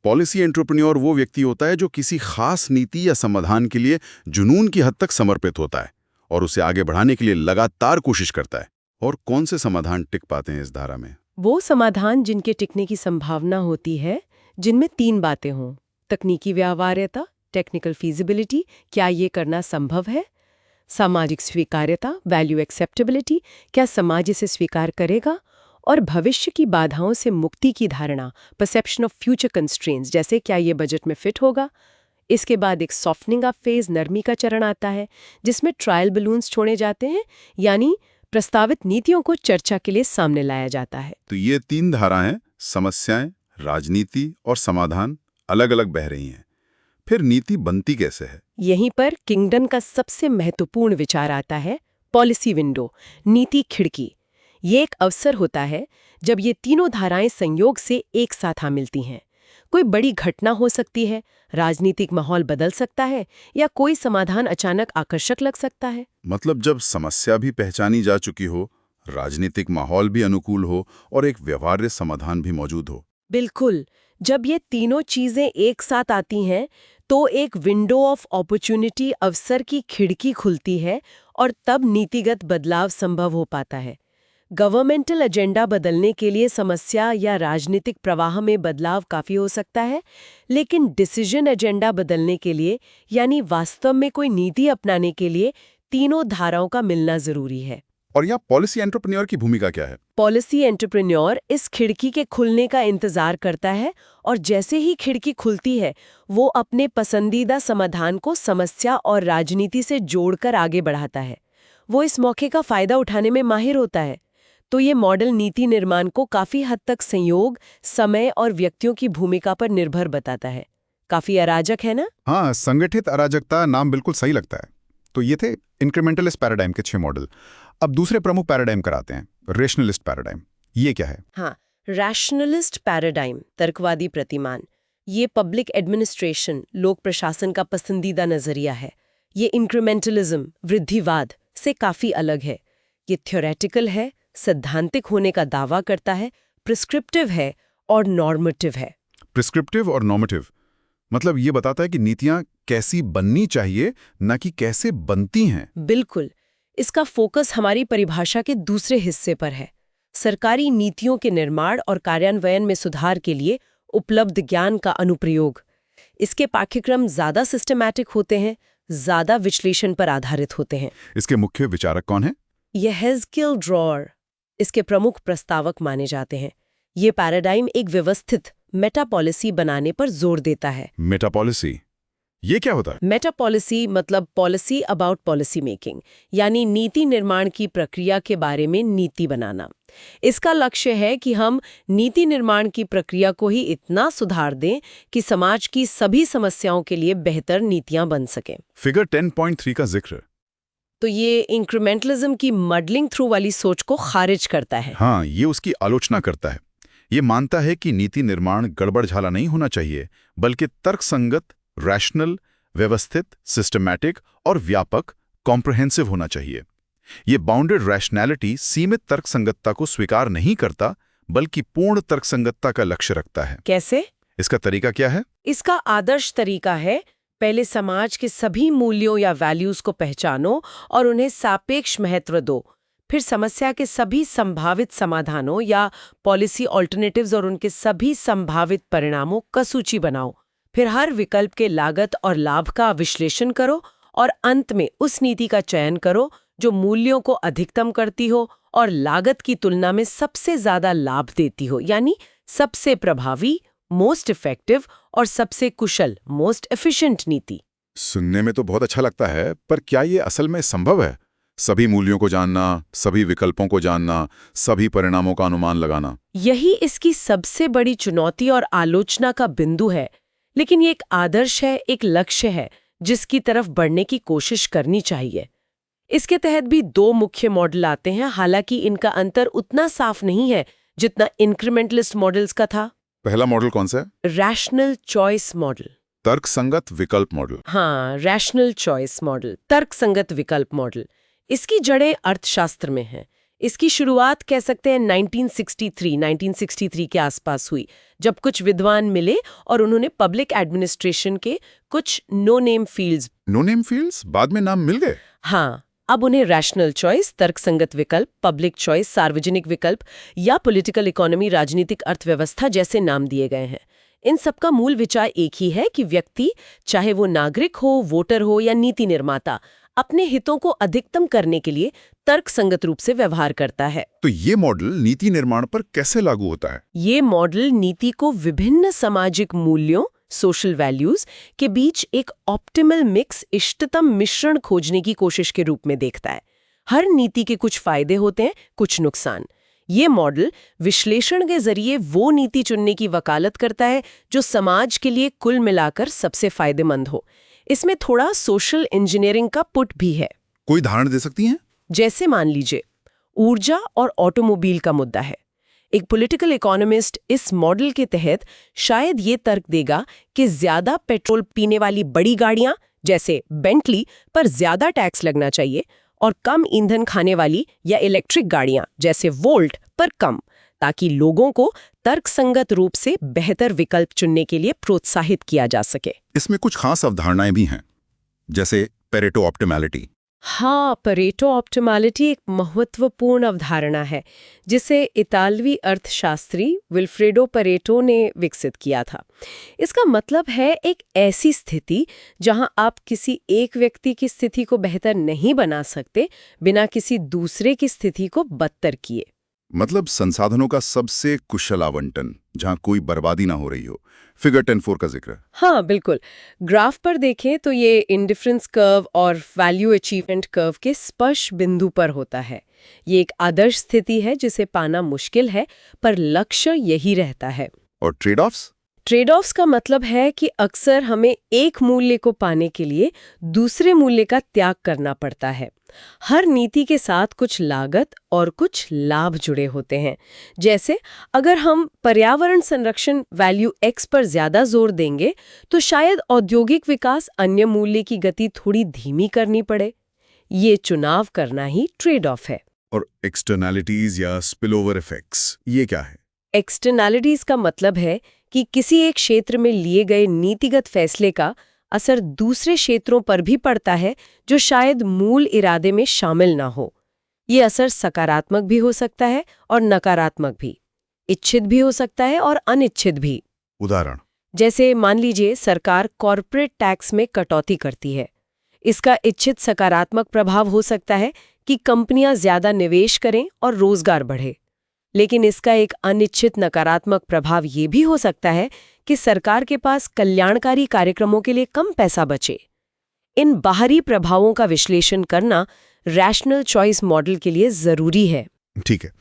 पॉलिसी एंटरप्रेन्योर वो व्यक्ति होता है जो किसी खास नीति या समाधान के लिए जुनून की हद तक समर्पित होता है और उसे आगे बढ़ाने के लिए लगातार कोशिश करता है। और कौन से समाधान टिक पाते हैं इस धारा में? वो समाधान जिनके टिकने की संभावना होती है, जिनमें 3 बातें हों: तकनीकी व्यवहार्यता, टेक्निकल फीजिबिलिटी, क्या ये करना संभव है; सामाजिक स्वीकार्यता, वैल्यू एक्सेप्टेबिलिटी, क्या समाज इसे स्वीकार करेगा; और भविष्य की बाधाओं से मुक्ति की धारणा, परसेप्शन ऑफ फ्यूचर कंस्ट्रेंट्स, जैसे क्या ये बजट में फिट होगा। इसके बाद एक सॉफ्टनिंग अप फेज, नरमी का चरण आता है, जिसमें ट्रायल बलून्स छोड़े जाते हैं, यानी प्रस्तावित नीतियों को चर्चा के लिए सामने लाया जाता है। तो ये 3 धाराएं, समस्याएं, राजनीति और समाधान, अलग अलग बह रही हैं। फिर नीति बनती कैसे है? यहीं पर किंगडन का सबसे महत्वपूर्ण विचार आता है, पॉलिसी विंडो, नीति खिड़की। ये एक अवसर होता है जब ये तीनों धाराएं संयोग से एक साथ आ मिलती हैं। कोई बड़ी घटना हो सकती है, राजनीतिक माहौल बदल सकता है, या कोई समाधान अचानक आकर्षक लग सकता है। मतलब जब समस्या भी पहचानी जा चुकी हो, राजनीतिक माहौल भी अनुकूल हो और एक व्यवहार्य समाधान भी मौजूद हो। बिल्कुल। जब ये तीनों चीजें एक साथ आती हैं तो एक विंडो ऑफ अपॉर्चुनिटी, अवसर की खिड़की खुलती है और तब नीतिगत बदलाव संभव हो पाता है। गवर्नमेंटल एजेंडा बदलने के लिए समस्या या राजनीतिक प्रवाह में बदलाव काफी हो सकता है, लेकिन डिसीजन एजेंडा बदलने के लिए यानी वास्तव में कोई नीति अपनाने के लिए तीनों धाराओं का मिलना जरूरी है। और यहाँ पॉलिसी एंटरप्रेन्योर की भूमिका क्या है? पॉलिसी एंटरप्रेन्योर इस खिड़की के खुलने का इंतजार करता है और जैसे ही खिड़की खुलती है वो अपने पसंदीदा समाधान को समस्या और राजनीति से जोड़कर आगे बढ़ाता है। वो इस मौके का फायदा उठाने में माहिर होता है। तो ये मॉडल नीति निर्माण को काफी हद तक संयोग, समय और व्यक्तियों की भूमिका पर निर्भर बताता है। काफी अराजक है ना? हाँ, संगठित अराजकता नाम बिल्कुल सही लगता है। तो ये थे इंक्रीमेंटलिस्ट पैराडाइम के 6 मॉडल। अब दूसरे प्रमुख पैराडाइम कराते हैं, रेशनलिस्ट पैराडाइम। ये क्या है? हाँ, रैशनलिस्ट पैराडाइम, तर्कवादी प्रतिमान। ये पब्लिक एडमिनिस्ट्रेशन, लोक प्रशासन का पसंदीदा नजरिया है। ये इंक्रीमेंटलिज्म, वृद्धिवाद से काफी अलग है। ये थ्योरेटिकल है, सैद्धांतिक होने का दावा करता है, प्रिस्क्रिप्टिव है और नॉर्मेटिव है। प्रिस्क्रिप्टिव और नॉर्मेटिव मतलब ये बताता है कि नीतियां कैसी बननी चाहिए, न कि कैसे बनती हैं। बिल्कुल। इसका फोकस हमारी परिभाषा के दूसरे हिस्से पर है, सरकारी नीतियों के निर्माण और कार्यान्वयन में सुधार के लिए उपलब्ध ज्ञान का अनुप्रयोग। इसके पाठ्यक्रम ज्यादा सिस्टमैटिक होते हैं, ज्यादा विश्लेषण पर आधारित होते हैं। इसके मुख्य विचारक कौन है? यहेज़कियल ड्रॉर इसके प्रमुख प्रस्तावक माने जाते हैं। ये पैराडाइम एक व्यवस्थित मेटा पॉलिसी बनाने पर जोर देता है। मेटा पॉलिसी, ये क्या होता है? मेटा पॉलिसी मतलब पॉलिसी अबाउट पॉलिसी मेकिंग, यानी नीति निर्माण की प्रक्रिया के बारे में नीति बनाना। इसका लक्ष्य है कि हम नीति निर्माण की प्रक्रिया को ही इतना सुधार दें कि समाज की सभी समस्याओं के लिए बेहतर नीतियां बन सकें। फिगर 10.3 का जिक्र। तो ये इंक्रीमेंटलिज्म की मॉडलिंग थ्रू वाली सोच को खारिज करता है। हाँ, ये उसकी आलोचना करता है। ये मानता है कि नीति निर्माण गड़बड़झाला नहीं होना चाहिए, बल्कि तर्कसंगत, रैशनल, व्यवस्थित, सिस्टमैटिक और व्यापक, कॉम्प्रहेंसिव होना चाहिए। ये बाउंडेड रैशनैलिटी सीमित तर्कसंगतता को स्वीकार नहीं करता, बल्कि पूर्ण तर्कसंगतता का लक्ष्य रखता है। कैसे? इसका तरीका क्या है? इसका आदर्श तरीका है, पहले समाज के सभी मूल्यों या वैल्यूज को पहचानो और उन्हें सापेक्ष महत्व दो। फिर समस्या के सभी संभावित समाधानों या पॉलिसी ऑल्टरनेटिव्स और उनके सभी संभावित परिणामों का सूची बनाओ। फिर हर विकल्प के लागत और लाभ का विश्लेषण करो और अंत में उस नीति का चयन करो जो मूल्यों को अधिकतम करती हो और लागत की तुलना में सबसे ज्यादा लाभ देती हो, यानी सबसे प्रभावी, मोस्ट इफेक्टिव और सबसे कुशल, मोस्ट एफिशिएंट नीति। सुनने में तो बहुत अच्छा लगता है, पर क्या ये असल में संभव है? सभी मूल्यों को जानना, सभी विकल्पों को जानना, सभी परिणामों का अनुमान लगाना। यही इसकी सबसे बड़ी चुनौती और आलोचना का बिंदु है। लेकिन ये एक आदर्श है, एक लक्ष्य है जिसकी तरफ बढ़ने की कोशिश करनी चाहिए। इसके तहत भी 2 मुख्य मॉडल आते हैं, हालांकि इनका अंतर उतना साफ नहीं है जितना इंक्रीमेंटलिस्ट मॉडल्स का था। पहला मॉडल कौन सा है? Rational choice model. तर्कसंगत विकल्प मॉडल। हाँ, रैशनल चॉइस मॉडल, तर्कसंगत विकल्प मॉडल। इसकी जड़ें अर्थशास्त्र में हैं। इसकी शुरुआत कह सकते हैं 1963 के आसपास हुई, जब कुछ विद्वान मिले और उन्होंने पब्लिक एडमिनिस्ट्रेशन के कुछ नो नेम फील्ड्स बाद में नाम मिल गए। हाँ, अब उन्हें रैशनल चॉइस, तर्कसंगत विकल्प, पब्लिक चॉइस, सार्वजनिक विकल्प या पॉलिटिकल इकोनॉमी, राजनीतिक अर्थव्यवस्था जैसे नाम दिए गए हैं। इन सबका मूल विचार एक ही है कि व्यक्ति, चाहे वो नागरिक हो, वोटर हो या नीति निर्माता, अपने हितों को अधिकतम करने के लिए तर्कसंगत रूप से व्यवहार करता है। तो ये मॉडल नीति निर्माण पर कैसे लागू होता है? ये मॉडल नीति को विभिन्न सामाजिक मूल्यों, सोशल वैल्यूज के बीच एक ऑप्टिमल मिक्स, इष्टतम मिश्रण खोजने की कोशिश के रूप में देखता है। हर नीति के कुछ फायदे होते हैं, कुछ नुकसान। ये मॉडल विश्लेषण के जरिए वो नीति चुनने की वकालत करता है जो समाज के लिए कुल मिलाकर सबसे फायदेमंद हो। इसमें थोड़ा सोशल इंजीनियरिंग का पुट भी है। कोई उदाहरण दे सकती हैं? जैसे मान लीजिए, ऊर्जा और ऑटोमोबाइल का मुद्दा है। एक पॉलिटिकल इकोनॉमिस्ट इस मॉडल के तहत शायद ये तर्क देगा कि ज्यादा पेट्रोल पीने वाली बड़ी गाड़ियां जैसे बेंटली पर ज्यादा टैक्स लगना चाहिए और कम ईंधन खाने वाली या इलेक्ट्रिक गाड़ियां जैसे वोल्ट पर कम, ताकि लोगों को तर्कसंगत रूप से बेहतर विकल्प चुनने के लिए प्रोत्साहित किया जा सके। इसमें कुछ खास अवधारणाएं भी हैं, जैसे पेरेटो ऑप्टिमैलिटी। हाँ, परेटो ऑप्टिमैलिटी एक महत्वपूर्ण अवधारणा है जिसे इतालवी अर्थशास्त्री विल्फ्रेडो परेटो ने विकसित किया था। इसका मतलब है एक ऐसी स्थिति जहां आप किसी एक व्यक्ति की स्थिति को बेहतर नहीं बना सकते बिना किसी दूसरे की स्थिति को बदतर किए। मतलब संसाधनों का सबसे कुशल आवंटन, जहां कोई बर्बादी ना हो रही हो। फिगर 10-4 का जिक्र। हाँ, बिल्कुल। ग्राफ पर देखें तो ये इंडिफरेंस कर्व और वैल्यू अचीवमेंट कर्व के स्पर्श बिंदु पर होता है। ये एक आदर्श स्थिति है जिसे पाना मुश्किल है, पर लक्ष्य यही रहता है। और ट्रेड ऑफ्स? ट्रेड ऑफ्स का मतलब है कि अक्सर हमें एक मूल्य को पाने के लिए दूसरे मूल्य का त्याग करना पड़ता है। हर नीति के साथ कुछ लागत और कुछ लाभ जुड़े होते हैं। जैसे अगर हम पर्यावरण संरक्षण वैल्यू X पर ज्यादा जोर देंगे तो शायद औद्योगिक विकास अन्य मूल्य की गति थोड़ी धीमी करनी पड़े। ये चुनाव करना ही ट्रेड ऑफ है। और एक्सटर्नैलिटीज या स्पिलओवर इफेक्ट्स, ये क्या है? एक्सटर्नैलिटीज का मतलब है कि किसी एक क्षेत्र में लिए गए नीतिगत फैसले का असर दूसरे क्षेत्रों पर भी पड़ता है जो शायद मूल इरादे में शामिल ना हो। ये असर सकारात्मक भी हो सकता है और नकारात्मक भी, इच्छित भी हो सकता है और अनिच्छित भी। उदाहरण? जैसे मान लीजिए सरकार कॉर्पोरेट टैक्स में कटौती करती है। इसका इच्छित सकारात्मक प्रभाव हो सकता है कि कंपनियां ज्यादा निवेश करें और रोजगार बढ़े। लेकिन इसका एक अनिश्चित नकारात्मक प्रभाव ये भी हो सकता है कि सरकार के पास कल्याणकारी कार्यक्रमों के लिए कम पैसा बचे। इन बाहरी प्रभावों का विश्लेषण करना रैशनल चॉइस मॉडल के लिए जरूरी है। ठीक है।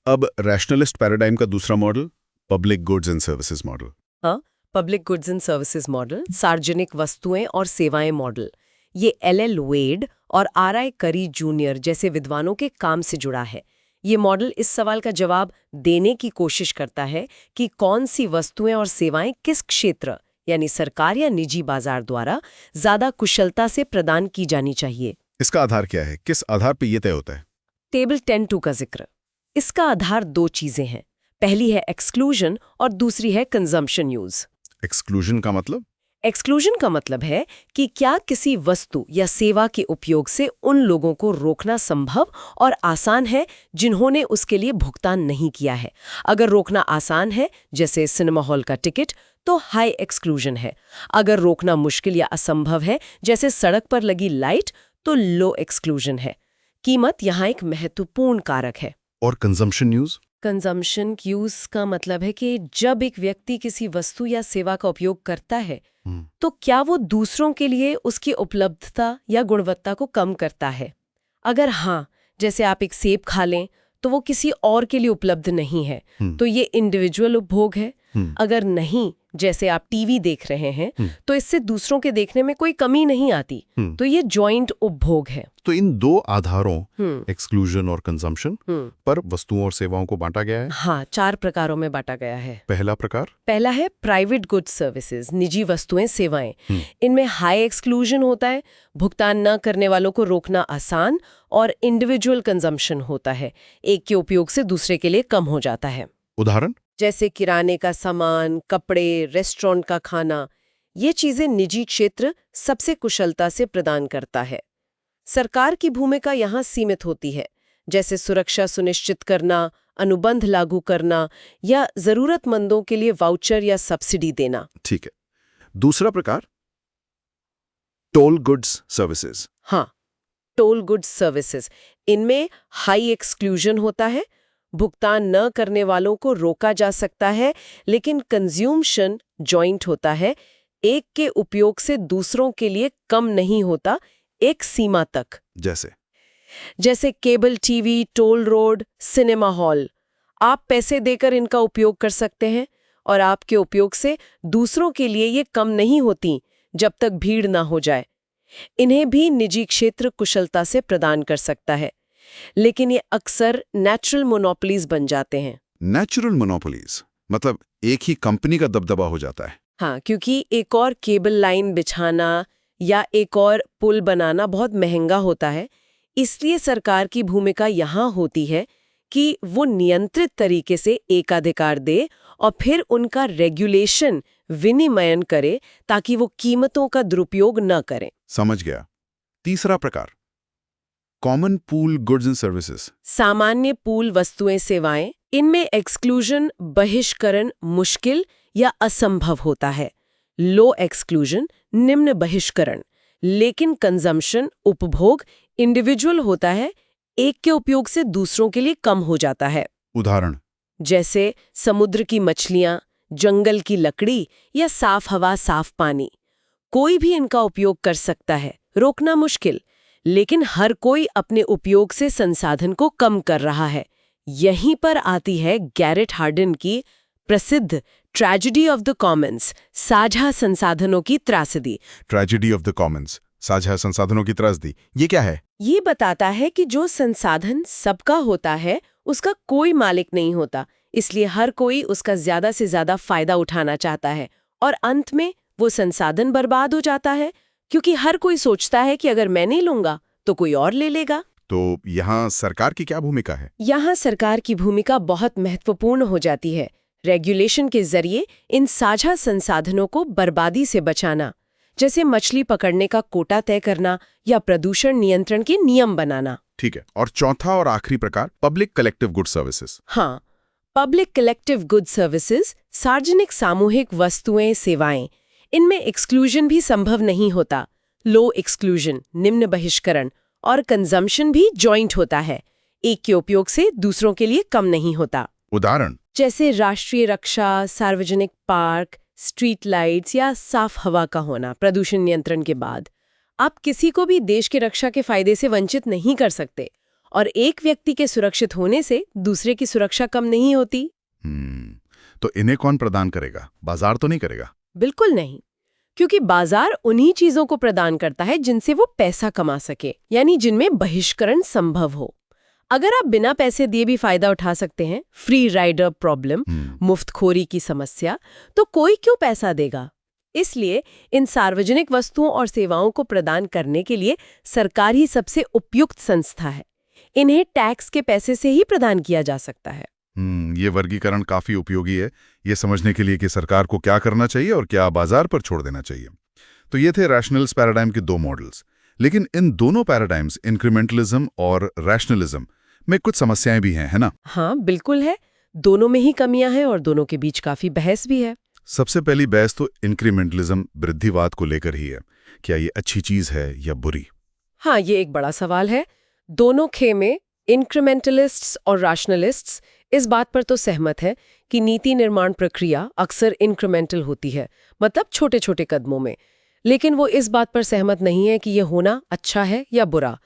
अब रैशनलिस्ट पैराडाइम का दूसरा model, public goods and services model. हाँ, public goods and services model, सार्वजनिक वस्तुएं और सेवाएं मॉडल, ये एल.एल. वेड और आर.आई. करी जूनियर जैसे विद्वानों के काम से जुड़ा है। ये मॉडल इस सवाल का जवाब देने की कोशिश करता है कि कौन सी वस्तुएं और सेवाएं किस क्षेत्र यानी सरकार या निजी बाजार द्वारा ज्यादा कुशलता से प्रदान की जानी चाहिए। इसका आधार क्या है? किस आधार पर यह तय होता है? टेबल 10.2 का जिक्र। इसका आधार दो चीजें हैं। पहली है एक्सक्लूजन और दूसरी है कंजम्पशन यूज। एक्सक्लूजन का मतलब? एक्सक्लूजन का मतलब है कि क्या किसी वस्तु या सेवा के उपयोग से उन लोगों को रोकना संभव और आसान है जिन्होंने उसके लिए भुगतान नहीं किया है। अगर रोकना आसान है, जैसे सिनेमा हॉल का टिकट, तो हाई एक्सक्लूजन है। अगर रोकना मुश्किल या असंभव है, जैसे सड़क पर लगी लाइट, तो लो एक्सक्लूजन है। कीमत यहाँ एक महत्वपूर्ण कारक है। और कंजम्पशन यूज? कंजम्पशन यूज का मतलब है कि जब एक व्यक्ति किसी वस्तु या सेवा का उपयोग करता है तो क्या वो दूसरों के लिए उसकी उपलब्धता या गुणवत्ता को कम करता है। अगर हाँ, जैसे आप एक सेब खा लें तो वो किसी और के लिए उपलब्ध नहीं है, तो ये इंडिविजुअल उपभोग है। अगर नहीं, जैसे आप टीवी देख रहे हैं तो इससे दूसरों के देखने में कोई कमी नहीं आती, तो ये जॉइंट उपभोग है। तो इन दो आधारों, एक्सक्लूजन और कंजम्पशन, पर वस्तुओं और सेवाओं को बांटा गया है। हाँ, 4 प्रकारों में बांटा गया है। पहला प्रकार? पहला है प्राइवेट गुड्स सर्विसेज, निजी वस्तुएं सेवाएं। इनमें हाई एक्सक्लूजन होता है, भुगतान न करने वालों को रोकना आसान, और इंडिविजुअल कंजम्पशन होता है, एक के उपयोग से दूसरे के लिए कम हो जाता है। उदाहरण? जैसे किराने का सामान, कपड़े, रेस्टोरेंट का खाना। ये चीजें निजी क्षेत्र सबसे कुशलता से प्रदान करता है। सरकार की भूमिका यहाँ सीमित होती है, जैसे सुरक्षा सुनिश्चित करना, अनुबंध लागू करना या जरूरतमंदों के लिए वाउचर या सब्सिडी देना। ठीक है। दूसरा प्रकार, टोल गुड्स सर्विसेज। हाँ, टोल गुड्स सर्विसेज। इनमें हाई एक्सक्लूजन होता है, भुगतान न करने वालों को रोका जा सकता है, लेकिन कंज्यूमशन जॉइंट होता है, एक के उपयोग से दूसरों के लिए कम नहीं होता, एक सीमा तक। जैसे cable TV, toll road, cinema hall. आप पैसे देकर इनका उपयोग कर सकते हैं और आपके उपयोग से दूसरों के लिए ये कम नहीं होती जब तक भीड़ ना हो जाए। इन्हें भी निजी क्षेत्र कुशलता से प्रदान कर सकता है, लेकिन ये अक्सर नेचुरल मोनोपोलीज बन जाते हैं। नेचुरल मोनोपोलीज मतलब एक ही कंपनी का दबदबा हो जाता है। हाँ, क्योंकि एक और केबल लाइन बिछाना या एक और पुल बनाना बहुत महंगा होता है, इसलिए सरकार की भूमिका यहाँ होती है कि वो नियंत्रित तरीके से एकाधिकार दे और फिर उनका रेगुलेशन विनियमन करे ताकि वो कीमतों का दुरुपयोग न करें। समझ गया। तीसरा प्रकार, common pool goods and services. सामान्य पूल वस्तुएं सेवाएं, इनमें एक्सक्लूजन बहिष्करण मुश्किल या असंभव होता है। लो एक्सक्लूजन निम्न बहिष्करण, लेकिन कंजम्पशन उपभोग इंडिविजुअल होता है, एक के उपयोग से दूसरों के लिए कम हो जाता है। उदाहरण, जैसे समुद्र की मछलियां, जंगल की लकड़ी या साफ हवा साफ पानी। कोई भी इनका उपयोग कर सकता है, रोकना मुश्किल, लेकिन हर कोई अपने उपयोग से संसाधन को कम कर रहा है। यहीं पर आती है गैरेट हार्डन की प्रसिद्ध ट्रेजेडी ऑफ द कॉमन्स, साझा संसाधनों की त्रासदी। ट्रेजेडी ऑफ द कॉमन्स, साझा संसाधनों की त्रासदी, ये क्या है? ये बताता है कि जो संसाधन सबका होता है उसका कोई मालिक नहीं होता, इसलिए हर कोई उसका ज्यादा से ज्यादा फायदा उठाना चाहता है और अंत में वो संसाधन बर्बाद हो जाता है, क्योंकि हर कोई सोचता है कि अगर मैं नहीं लूंगा तो कोई और ले लेगा। तो यहाँ सरकार की क्या भूमिका है? यहाँ सरकार की भूमिका बहुत महत्वपूर्ण हो जाती है। रेगुलेशन के जरिए इन साझा संसाधनों को बर्बादी से बचाना, जैसे मछली पकड़ने का कोटा तय करना या प्रदूषण नियंत्रण के नियम बनाना। ठीक है। और चौथा और आखिरी प्रकार, पब्लिक कलेक्टिव गुड सर्विसेज। हाँ, पब्लिक कलेक्टिव गुड सर्विसेज, सार्वजनिक सामूहिक वस्तुएं सेवाएं, इनमें एक्सक्लूजन भी संभव नहीं होता। लो एक्सक्लूजन निम्न बहिष्करण और कंजम्पशन भी जॉइंट होता है, एक के उपयोग से दूसरों के लिए कम नहीं होता। उदाहरण, जैसे राष्ट्रीय रक्षा, सार्वजनिक पार्क, स्ट्रीट लाइट्स या साफ हवा का होना प्रदूषण नियंत्रण के बाद। आप किसी को भी देश की रक्षा के फायदे से वंचित नहीं कर सकते, और एक व्यक्ति के सुरक्षित होने से दूसरे की सुरक्षा कम नहीं होती। तो इन्हें कौन प्रदान करेगा? बाजार तो नहीं करेगा? बिल्कुल नहीं, क्योंकि बाजार उन्हीं चीजों को प्रदान करता है जिनसे वो पैसा कमा सके, यानी जिनमें बहिष्करण संभव हो। अगर आप बिना पैसे दिए भी फायदा उठा सकते हैं, फ्री राइडर प्रॉब्लम, मुफ्तखोरी की समस्या, तो कोई क्यों पैसा देगा? इसलिए इन सार्वजनिक वस्तुओं और सेवाओं को प्रदान करने के लिए सरकार ही सबसे उपयुक्त संस्था है। इन्हें टैक्स के पैसे से ही प्रदान किया जा सकता है। ये वर्गीकरण काफी उपयोगी है, ये समझने के लिए कि सरकार को क्या करना चाहिए और क्या बाजार पर छोड़ देना चाहिए। तो ये थे रैशनलिस्ट पैराडाइम के दो मॉडल्स। लेकिन इन दोनों पैराडाइम्स, इंक्रीमेंटलिज्म और रैशनलिज्म, में कुछ समस्याएं भी हैं, है ना? हाँ, बिल्कुल है। दोनों में ही कमियां हैं और दोनों के बीच काफी बहस भी है। सबसे पहली बहस तो इंक्रीमेंटलिज्म, वृद्धिवाद को लेकर ही है। क्या ये अच्छी चीज है या बुरी? हाँ, ये एक बड़ा सवाल है। दोनों खेमे, इंक्रीमेंटलिस्ट्स और रैशनलिस्ट्स, इस बात पर तो सहमत है कि नीति निर्माण प्रक्रिया अक्सर इंक्रीमेंटल होती है, मतलब छोटे छोटे कदमों में। लेकिन वो इस बात पर सहमत नहीं है कि ये होना अच्छा है या बुरा।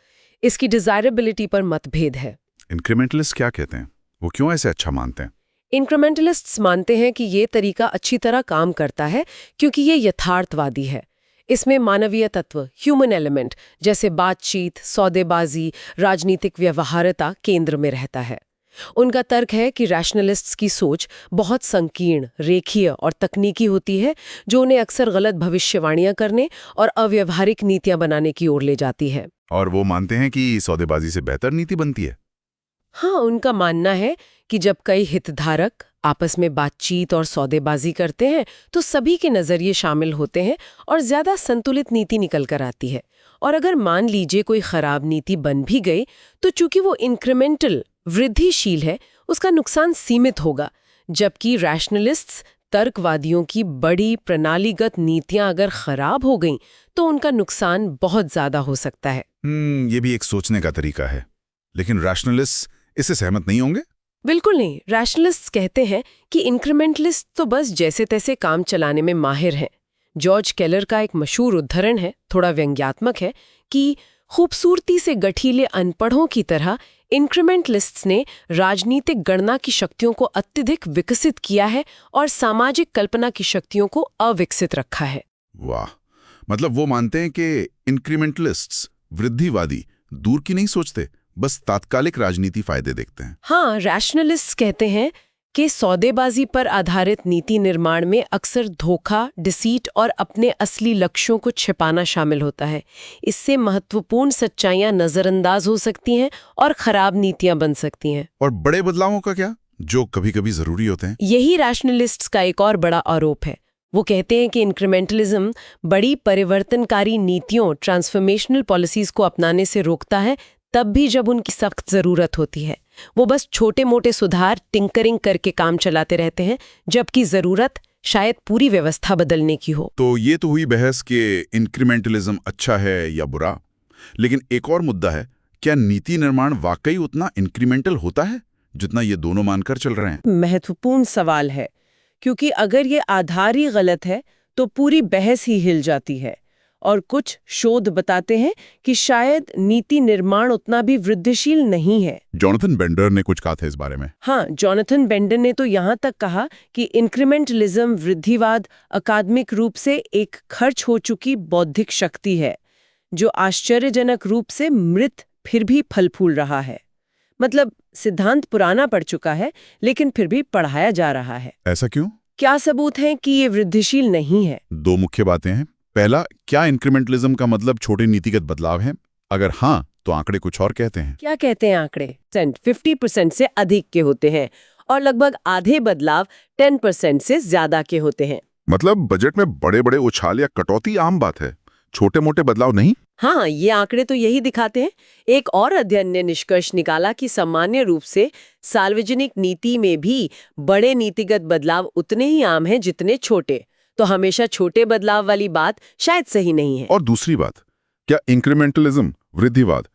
इसकी डिजायरेबिलिटी पर मतभेद है। इंक्रीमेंटलिस्ट क्या कहते हैं? वो क्यों ऐसे अच्छा मानते हैं? इंक्रीमेंटलिस्ट्स मानते हैं कि ये तरीका अच्छी तरह काम करता है क्योंकि ये यथार्थवादी है। इसमें मानवीय तत्व, ह्यूमन एलिमेंट, जैसे बातचीत, सौदेबाजी, राजनीतिक व्यवहार्यता केंद्र में रहता है। उनका तर्क है कि रैशनलिस्ट्स की सोच बहुत संकीर्ण, रेखीय और तकनीकी होती है, जो उन्हें अक्सर गलत भविष्यवाणियां करने और अव्यवहारिक नीतियां बनाने की ओर ले जाती है। और वो मानते हैं कि सौदेबाजी से बेहतर नीति बनती है। हाँ, उनका मानना है कि जब कई हितधारक आपस में बातचीत और सौदेबाजी करते हैं तो सभी के नजरिए शामिल होते हैं और ज्यादा संतुलित नीति निकल कर आती है। और अगर मान लीजिए कोई खराब नीति बन भी गई तो चूंकि वो इंक्रीमेंटल, वृद्धिशील है, उसका नुकसान सीमित होगा। जबकि रैशनलिस्ट्स, तर्कवादियों की बड़ी प्रणालीगत नीतियां अगर खराब हो गईं तो उनका नुकसान बहुत ज्यादा हो सकता है। ये भी एक सोचने का तरीका है। लेकिन रैशनलिस्ट इससे सहमत नहीं होंगे? बिल्कुल नहीं। रैशनलिस्ट्स कहते हैं कि इंक्रीमेंटलिस्ट तो बस जैसे तैसे काम चलाने में माहिर हैं। जॉर्ज केलर का एक मशहूर उद्धरण है, थोड़ा व्यंग्यात्मक है, कि खूबसूरती से गठीले अनपढ़ों की तरह इंक्रीमेंटलिस्ट्स ने राजनीतिक गणना की शक्तियों को अत्यधिक विकसित किया है और सामाजिक कल्पना की शक्तियों को अविकसित रखा है। वाह, मतलब वो मानते हैं कि इंक्रीमेंटलिस्ट्स, वृद्धिवादी, दूर की नहीं सोचते, बस तात्कालिक राजनीति फायदे देखते हैं। हाँ, रैशनलिस्ट्स कहते हैं कि सौदेबाजी पर आधारित नीति निर्माण में अक्सर धोखा, डिसीट और अपने असली लक्ष्यों को छिपाना शामिल होता है। इससे महत्वपूर्ण सच्चाइयां नजरअंदाज हो सकती हैं और खराब नीतियां बन सकती हैं। और बड़े बदलावों का क्या, जो कभी-कभी जरूरी होते हैं? यही रैशनलिस्ट्स का एक और बड़ा आरोप है। वो कहते हैं कि इंक्रीमेंटलिज्म बड़ी परिवर्तनकारी नीतियों, ट्रांसफॉर्मेशनल पॉलिसीज को अपनाने से रोकता है, तब भी जब उनकी सख्त जरूरत होती है। वो बस छोटे-मोटे सुधार, टिंकरिंग करके काम चलाते रहते हैं, जबकि जरूरत शायद पूरी व्यवस्था बदलने की हो। तो ये तो हुई बहस कि इंक्रीमेंटलिज्म अच्छा है या बुरा। लेकिन एक और मुद्दा है, क्या नीति निर्माण वाकई उतना इंक्रीमेंटल होता है जितना ये दोनों मानकर चल रहे हैं? महत्वपूर्ण सवाल है, क्योंकि अगर ये आधार ही गलत है तो पूरी बहस ही हिल जाती है। और कुछ शोध बताते हैं कि शायद नीति निर्माण उतना भी वृद्धिशील नहीं है। जोनाथन बेंडर ने कुछ कहा था इस बारे में। हाँ, जोनाथन बेंडर ने तो यहाँ तक कहा कि इंक्रीमेंटलिज्म, वृद्धिवाद अकादमिक रूप से एक खर्च हो चुकी बौद्धिक शक्ति है, जो आश्चर्यजनक रूप से मृत फिर भी फल फूल रहा है। मतलब सिद्धांत पुराना पड़ चुका है, लेकिन फिर भी पढ़ाया जा रहा है। ऐसा क्यों? क्या सबूत है कि ये वृद्धिशील नहीं है? दो मुख्य बातें हैं। पहला, क्या इंक्रीमेंटलिज्म का मतलब छोटे नीतिगत बदलाव हैं? अगर हाँ, तो आंकड़े कुछ और कहते हैं। क्या कहते हैं आंकड़े? 50% से अधिक के होते हैं और लगभग आधे बदलाव 10% से ज्यादा के होते हैं। मतलब बजट में बड़े-बड़े उछाल या कटौती आम बात है, छोटे-मोटे बदलाव नहीं। हाँ, ये आंकड़े तो यही दिखाते हैं। एक और अध्ययन ने निष्कर्ष निकाला कि सामान्य रूप से सार्वजनिक नीति में भी बड़े नीतिगत बदलाव उतने ही आम हैं जितने छोटे। तो हमेशा छोटे बदलाव वाली बात शायद सही नहीं है। और दूसरी बात, क्या इंक्रीमेंटलिज्म, वृद्धिवाद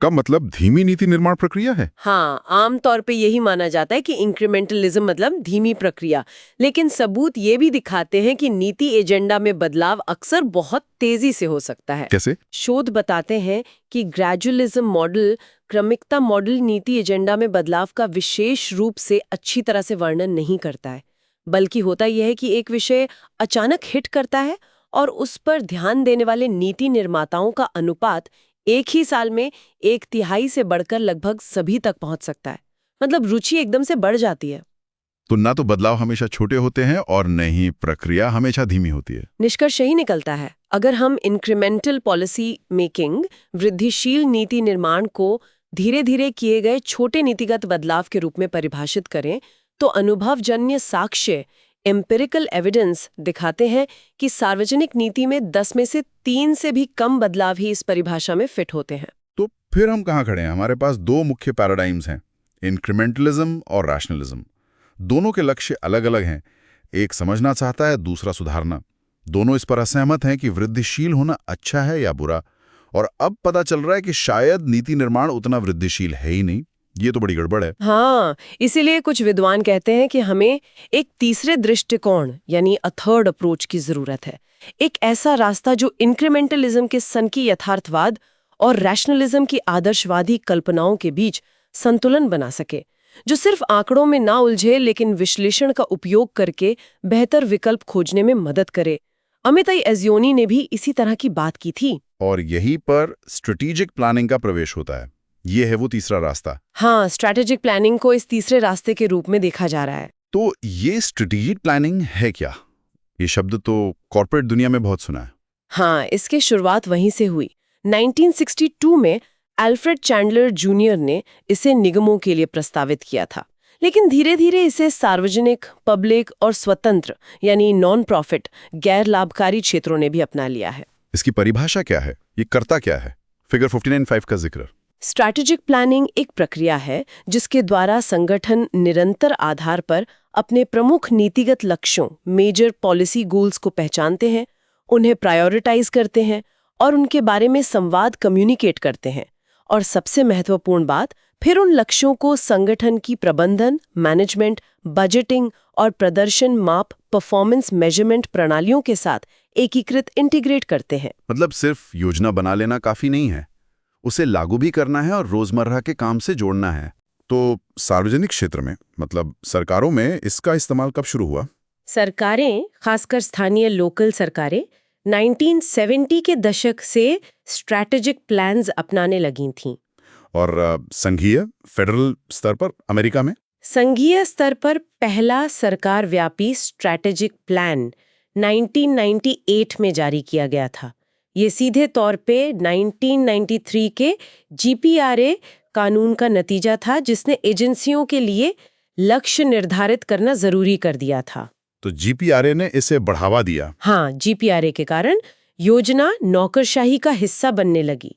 का मतलब धीमी नीति निर्माण प्रक्रिया है? हाँ, आमतौर पे यही माना जाता है कि इंक्रीमेंटलिज्म मतलब धीमी प्रक्रिया, लेकिन सबूत ये भी दिखाते हैं कि नीति एजेंडा में बदलाव अक्सर बहुत तेजी से हो सकता है। कैसे? शोध बताते हैं कि ग्रेजुअलिज्म मॉडल, क्रमिकता मॉडल नीति एजेंडा में बदलाव का विशेष रूप से अच्छी तरह से वर्णन नहीं करता है, बल्कि होता यह है कि एक विषय अचानक हिट करता है और उस पर ध्यान देने वाले नीति निर्माताओं का अनुपात एक ही साल में 1/3 से बढ़कर लगभग सभी तक पहुंच सकता है। मतलब रुचि एकदम से बढ़ जाती है। तो ना तो बदलाव हमेशा छोटे होते हैं और न ही प्रक्रिया हमेशा धीमी होती है। निष्कर्ष यही निकलता है, अगर हम इंक्रीमेंटल पॉलिसी मेकिंग, वृद्धिशील नीति निर्माण को धीरे धीरे किए गए छोटे नीतिगत बदलाव के रूप में परिभाषित करें, तो अनुभवजन्य साक्ष्य, एम्पिरिकल एविडेंस दिखाते हैं कि सार्वजनिक नीति में 10 में से 3 से भी कम बदलाव ही इस परिभाषा में फिट होते हैं। तो फिर हम कहाँ खड़े हैं? हमारे पास दो मुख्य पैराडाइम्स हैं, इंक्रीमेंटलिज्म और रैशनलिज्म। दोनों के लक्ष्य अलग अलग हैं। एक समझना चाहता है, दूसरा सुधारना। दोनों इस पर असहमत हैं कि वृद्धिशील होना अच्छा है या बुरा। और अब पता चल रहा है कि शायद नीति निर्माण उतना वृद्धिशील है ही नहीं। ये तो बड़ी गड़बड़ है। हाँ, इसीलिए कुछ विद्वान कहते हैं कि हमें एक तीसरे दृष्टिकोण यानी अ थर्ड अप्रोच की जरूरत है। एक ऐसा रास्ता जो इंक्रीमेंटलिज्म के सनकी यथार्थवाद और रैशनलिज्म की आदर्शवादी कल्पनाओं के बीच संतुलन बना सके, जो सिर्फ आंकड़ों में ना उलझे लेकिन विश्लेषण का उपयोग करके बेहतर विकल्प खोजने में मदद करे। अमिताई एज़ियोनी ने भी इसी तरह की बात की थी। और यहीं पर स्ट्रेटेजिक प्लानिंग का प्रवेश होता है। ये है वो तीसरा रास्ता। हाँ, स्ट्रैटेजिक प्लानिंग को इस तीसरे रास्ते के रूप में देखा जा रहा है। तो ये स्ट्रेटेजिक प्लानिंग है क्या? ये शब्द तो कॉर्पोरेट दुनिया में बहुत सुना है। हाँ, इसकी शुरुआत वहीं से हुई। 1962 में अल्फ्रेड चैंडलर जूनियर ने इसे निगमों के लिए प्रस्तावित किया था, लेकिन धीरे धीरे इसे सार्वजनिक, पब्लिक और स्वतंत्र यानी नॉन प्रॉफिट, गैर लाभकारी क्षेत्रों ने भी अपना लिया है। इसकी परिभाषा क्या है? ये करता क्या है? फिगर 59.5 का जिक्र। स्ट्रैटेजिक प्लानिंग एक प्रक्रिया है जिसके द्वारा संगठन निरंतर आधार पर अपने प्रमुख नीतिगत लक्ष्यों, मेजर पॉलिसी गोल्स को पहचानते हैं, उन्हें प्रायोरिटाइज करते हैं और उनके बारे में संवाद कम्युनिकेट करते हैं। और सबसे महत्वपूर्ण बात, फिर उन लक्ष्यों को संगठन की प्रबंधन, मैनेजमेंट, बजटिंग और प्रदर्शन माप, परफॉर्मेंस मेजरमेंट प्रणालियों के साथ एकीकृत इंटीग्रेट करते हैं। मतलब सिर्फ योजना बना लेना काफी नहीं है, उसे लागू भी करना है और रोजमर्रा के काम से जोड़ना है। तो सार्वजनिक क्षेत्र में, मतलब सरकारों में इसका इस्तेमाल कब शुरू हुआ? सरकारें, खासकर स्थानीय लोकल सरकारें, 1970 के दशक से स्ट्रैटेजिक प्लान्स अपनाने लगी थीं। और संघीय, फेडरल स्तर पर अमेरिका में? संघीय स्तर पर पहला सरकार व्यापी स्ट्रैटेजिक प्लान 1998 में जारी किया गया था। ये सीधे तौर पे 1993 के जीपीआरए कानून का नतीजा था, जिसने एजेंसियों के लिए लक्ष्य निर्धारित करना जरूरी कर दिया था। तो जीपीआरए ने इसे बढ़ावा दिया। हाँ, जीपीआरए के कारण योजना नौकरशाही का हिस्सा बनने लगी।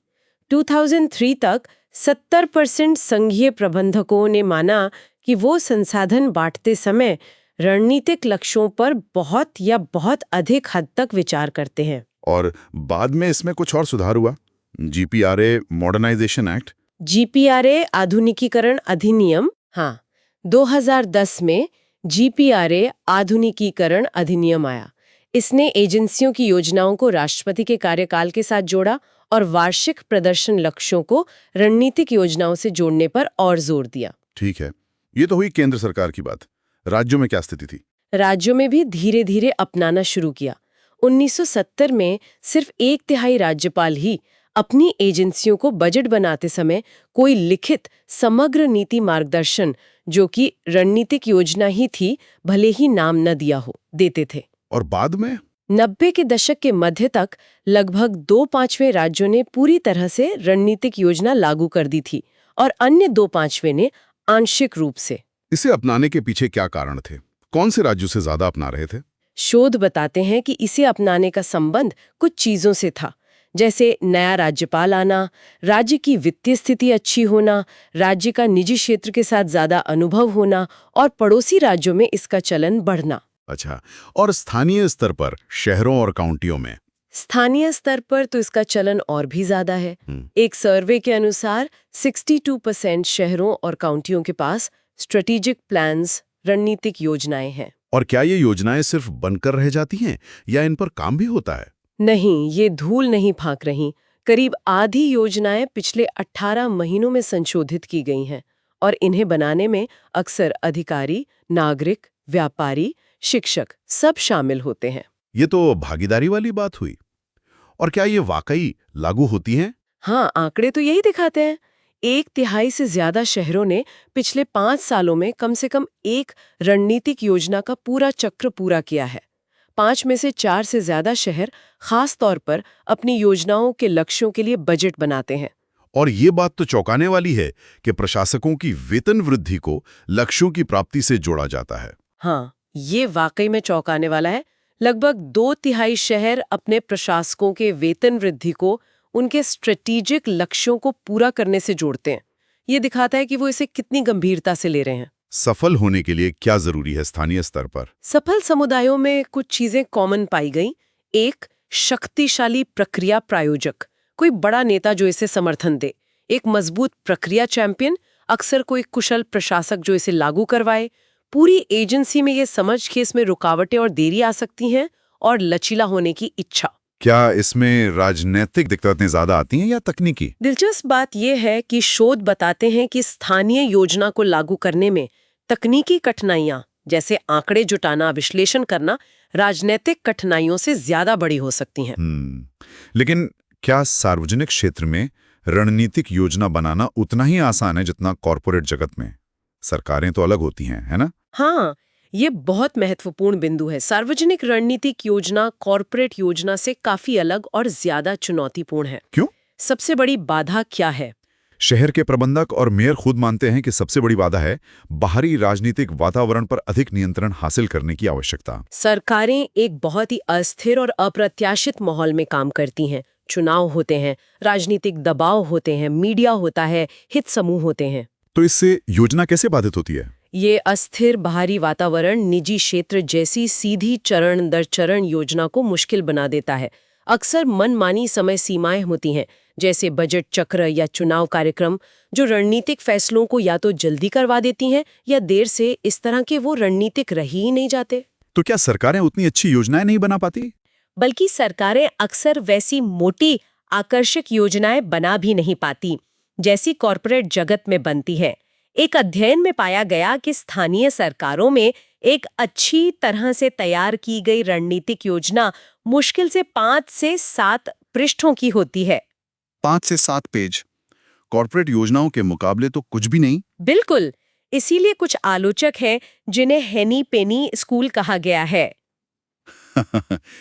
2003 तक 70% संघीय प्रबंधकों ने माना कि वो संसाधन बांटते समय रणनीतिक लक्ष्यों पर बहुत अधिक हद तक विचार करते हैं। और बाद में इसमें कुछ और सुधार हुआ। जीपीआरए मॉडर्नाइजेशन एक्ट, जीपीआरए आधुनिकीकरण अधिनियम, हाँ, 2010 में जीपीआरए आधुनिकीकरण अधिनियम आया। इसने एजेंसियों की योजनाओं को राष्ट्रपति के कार्यकाल के साथ जोड़ा और वार्षिक प्रदर्शन लक्ष्यों को रणनीतिक योजनाओं से जोड़ने पर और जोर दिया। ठीक है, ये तो हुई केंद्र सरकार की बात। राज्यों में क्या स्थिति थी? राज्यों में भी धीरे धीरे अपनाना शुरू किया। 1970 में सिर्फ 1/3 राज्यपाल ही अपनी एजेंसियों को बजट बनाते समय कोई लिखित समग्र नीति मार्गदर्शन, जो कि रणनीतिक योजना ही थी, भले ही नाम न दिया हो, देते थे। और बाद में 90 के दशक के मध्य तक लगभग 2/5 राज्यों ने पूरी तरह से रणनीतिक योजना लागू कर दी थी और अन्य 2/5 ने आंशिक रूप से। इसे अपनाने के पीछे क्या कारण थे? कौन से राज्यों से ज्यादा अपना रहे थे? शोध बताते हैं कि इसे अपनाने का संबंध कुछ चीजों से था, जैसे नया राज्यपाल आना, राज्य की वित्तीय स्थिति अच्छी होना, राज्य का निजी क्षेत्र के साथ ज्यादा अनुभव होना और पड़ोसी राज्यों में इसका चलन बढ़ना। अच्छा, और स्थानीय स्तर पर शहरों और काउंटियों में? स्थानीय स्तर पर तो इसका चलन और भी ज्यादा है। एक सर्वे के अनुसार 62% शहरों और काउंटियों के पास स्ट्रेटेजिक प्लान्स, रणनीतिक योजनाएं हैं। और क्या ये योजनाएं सिर्फ बनकर रह जाती हैं या इन पर काम भी होता है? नहीं, ये धूल नहीं फांक रही। करीब आधी योजनाएं पिछले 18 महीनों में संशोधित की गई हैं और इन्हें बनाने में अक्सर अधिकारी, नागरिक, व्यापारी, शिक्षक सब शामिल होते हैं। ये तो भागीदारी वाली बात हुई। और क्या ये वाकई लागू होती हैं? हाँ, आंकड़े तो यही दिखाते हैं। 1/3 से ज्यादा शहरों ने पिछले 5 सालों में कम से कम एक रणनीतिक योजना का पूरा चक्र पूरा किया है। 5 में से 4 से ज्यादा शहर खास तौर पर अपनी योजनाओं के लक्ष्यों के लिए बजट बनाते हैं। और ये बात तो चौंकाने वाली है कि प्रशासकों की वेतन वृद्धि को लक्ष्यों की प्राप्ति से जोड़ा जाता है। हाँ, ये वाकई में चौंकाने वाला है। लगभग 2/3 शहर अपने प्रशासकों के वेतन वृद्धि को उनके स्ट्रेटेजिक लक्ष्यों को पूरा करने से जोड़ते हैं। ये दिखाता है कि वो इसे कितनी गंभीरता से ले रहे हैं। सफल होने के लिए क्या जरूरी है स्थानीय स्तर पर? सफल समुदायों में कुछ चीजें कॉमन पाई गई। एक, शक्तिशाली प्रक्रिया प्रायोजक, कोई बड़ा नेता जो इसे समर्थन दे। एक मजबूत प्रक्रिया चैंपियन, अक्सर कोई कुशल प्रशासक जो इसे लागू करवाए। पूरी एजेंसी में ये समझ कि इसमें रुकावटें और देरी आ सकती हैं, और लचीला होने की इच्छा। क्या इसमें राजनीतिक दिक्कतें ज्यादा आती हैं या तकनीकी? दिलचस्प बात यह है कि शोध बताते हैं कि स्थानीय योजना को लागू करने में तकनीकी कठिनाइयां, जैसे आंकड़े जुटाना, विश्लेषण करना, राजनीतिक कठिनाइयों से ज्यादा बड़ी हो सकती हैं। लेकिन क्या सार्वजनिक क्षेत्र में रणनीतिक योजना बनाना उतना ही आसान है जितना कॉरपोरेट जगत में? सरकारें तो अलग होती हैं, है ना? हाँ, ये बहुत महत्वपूर्ण बिंदु है। सार्वजनिक रणनीतिक योजना कॉरपोरेट योजना से काफी अलग और ज्यादा चुनौतीपूर्ण है। क्यों? सबसे बड़ी बाधा क्या है? शहर के प्रबंधक और मेयर खुद मानते हैं कि सबसे बड़ी बाधा है बाहरी राजनीतिक वातावरण पर अधिक नियंत्रण हासिल करने की आवश्यकता। सरकारें एक बहुत ही अस्थिर और अप्रत्याशित माहौल में काम करती हैं। चुनाव होते हैं, राजनीतिक दबाव होते हैं, मीडिया होता है, हित समूह होते हैं। तो इससे योजना कैसे बाधित होती है? ये अस्थिर बाहरी वातावरण निजी क्षेत्र जैसी सीधी चरण दर चरण योजना को मुश्किल बना देता है। अक्सर मनमानी समय सीमाएं होती हैं, जैसे बजट चक्र या चुनाव कार्यक्रम, जो रणनीतिक फैसलों को या तो जल्दी करवा देती हैं या देर से इस तरह के वो रणनीतिक रह ही नहीं जाते। तो क्या सरकारें उतनी अच्छी योजनाएं नहीं बना पाती? बल्कि सरकारें अक्सर वैसी मोटी आकर्षक योजनाएं बना भी नहीं पाती जैसी कॉरपोरेट जगत में बनती है। एक अध्ययन में पाया गया कि स्थानीय सरकारों में एक अच्छी तरह से तैयार की गई रणनीतिक योजना मुश्किल से 5 से 7 पृष्ठों की होती है। 5 से 7 पेज कॉर्पोरेट योजनाओं के मुकाबले तो कुछ भी नहीं। बिल्कुल। इसीलिए कुछ आलोचक हैं जिन्हें हेनी पेनी स्कूल कहा गया है।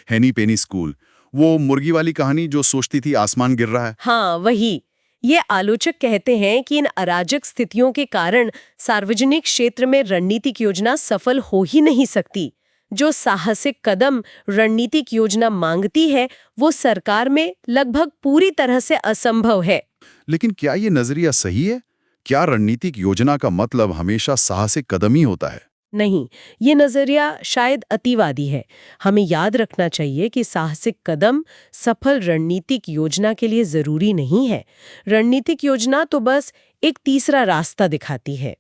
हेनी पेनी स्कूल, वो मुर्गी वाली कहानी जो सोचती थी आसमान गिर रहा है। हाँ, वही। ये आलोचक कहते हैं कि इन अराजक स्थितियों के कारण सार्वजनिक क्षेत्र में रणनीतिक योजना सफल हो ही नहीं सकती। जो साहसिक कदम रणनीतिक योजना मांगती है वो सरकार में लगभग पूरी तरह से असंभव है। लेकिन क्या ये नजरिया सही है? क्या रणनीतिक योजना का मतलब हमेशा साहसिक कदम ही होता है? नहीं, ये नजरिया शायद अतिवादी है। हमें याद रखना चाहिए कि साहसिक कदम सफल रणनीतिक योजना के लिए जरूरी नहीं है। रणनीतिक योजना तो बस एक तीसरा रास्ता दिखाती है।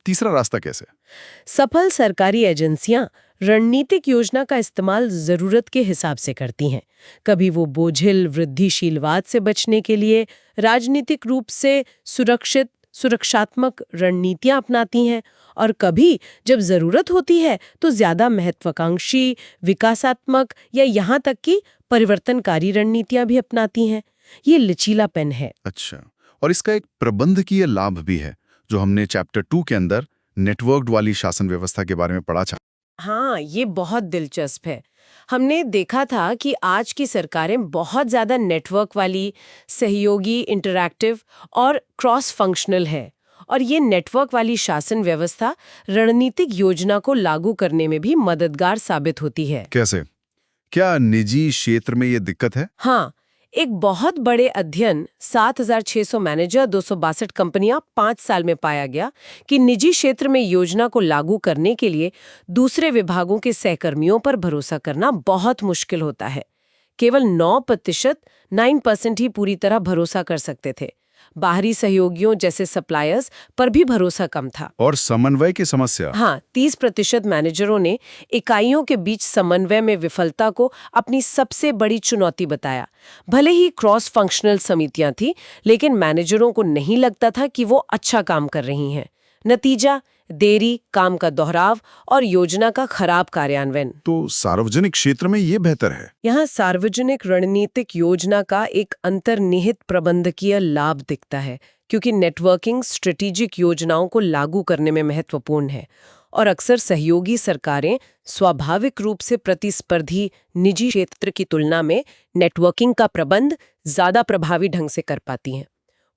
तीसरा रास्ता कैसे? सफल सरकारी एजेंसियां रणनीतिक योजना का इस्तेमाल जरूरत के हिसाब से करती हैं। कभी वो बोझिल वृद्धिशीलवाद से बचने के लिए राजनीतिक रूप से सुरक्षात्मक रणनीतियां अपनाती हैं, और कभी जब जरूरत होती है तो ज्यादा महत्वाकांक्षी, विकासात्मक या यहाँ तक कि परिवर्तनकारी रणनीतियां भी अपनाती हैं। ये लचीलापन है। अच्छा, और इसका एक प्रबंधकीय लाभ भी है जो हमने चैप्टर 2 के अंदर नेटवर्क्ड वाली शासन व्यवस्था के बारे में पढ़ा था। हाँ, ये बहुत दिलचस्प है। हमने देखा था कि आज की सरकारें बहुत ज्यादा नेटवर्क वाली, सहयोगी, इंटरैक्टिव और क्रॉस फंक्शनल है, और ये नेटवर्क वाली शासन व्यवस्था रणनीतिक योजना को लागू करने में भी मददगार साबित होती है। कैसे? क्या निजी क्षेत्र में ये दिक्कत है? हाँ, एक बहुत बड़े अध्ययन 7,600 मैनेजर 262 कंपनियां 5 साल में पाया गया कि निजी क्षेत्र में योजना को लागू करने के लिए दूसरे विभागों के सहकर्मियों पर भरोसा करना बहुत मुश्किल होता है। केवल 9% ही पूरी तरह भरोसा कर सकते थे। बाहरी सहयोगियों जैसे सप्लायर्स पर भी भरोसा कम था। और समन्वय की समस्या? हाँ, 30% मैनेजरों ने इकाइयों के बीच समन्वय में विफलता को अपनी सबसे बड़ी चुनौती बताया। भले ही क्रॉस फंक्शनल समितियां थी, लेकिन मैनेजरों को नहीं लगता था कि वो अच्छा काम कर रही हैं। नतीजा, देरी, काम का दोहराव और योजना का खराब कार्यान्वयन। तो सार्वजनिक क्षेत्र में ये बेहतर है? यहाँ सार्वजनिक रणनीतिक योजना का एक अंतर्निहित प्रबंधकीय लाभ दिखता है, क्योंकि नेटवर्किंग स्ट्रेटेजिक योजनाओं को लागू करने में महत्वपूर्ण है, और अक्सर सहयोगी सरकारें स्वाभाविक रूप से प्रतिस्पर्धी निजी क्षेत्र की तुलना में नेटवर्किंग का प्रबंध ज्यादा प्रभावी ढंग से कर पाती हैं।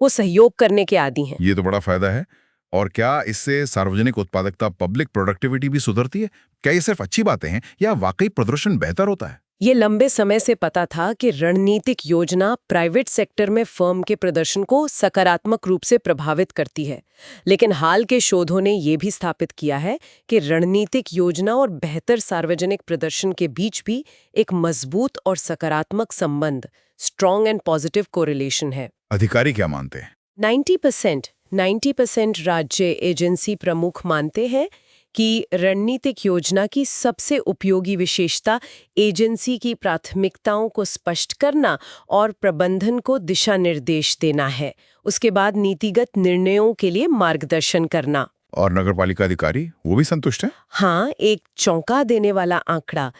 वो सहयोग करने के आदी हैं। ये तो बड़ा फायदा है। और क्या इससे सार्वजनिक उत्पादकता, पब्लिक प्रोडक्टिविटी भी सुधरती है? क्या ये सिर्फ अच्छी बातें हैं या वाकई प्रदर्शन बेहतर होता है? ये लंबे समय से पता था कि रणनीतिक योजना प्राइवेट सेक्टर में फर्म के प्रदर्शन को सकारात्मक रूप से प्रभावित करती है, लेकिन हाल के शोधों ने ये भी स्थापित किया है कि रणनीतिक योजना और बेहतर सार्वजनिक प्रदर्शन के बीच भी एक मजबूत और सकारात्मक संबंध, स्ट्रॉन्ग एंड पॉजिटिव कोरिलेशन है। अधिकारी क्या मानते हैं? 90% राज्य एजेंसी प्रमुख मानते हैं कि रणनीतिक योजना की सबसे उपयोगी विशेषता एजेंसी की प्राथमिकताओं को स्पष्ट करना और प्रबंधन को दिशा निर्देश देना है। उसके बाद नीतिगत निर्णयों के लिए मार्गदर्शन करना। और नगरपालिका अधिकारी वो भी संतुष्ट हैं? हाँ, एक चौंका देने वाला आंकड़ा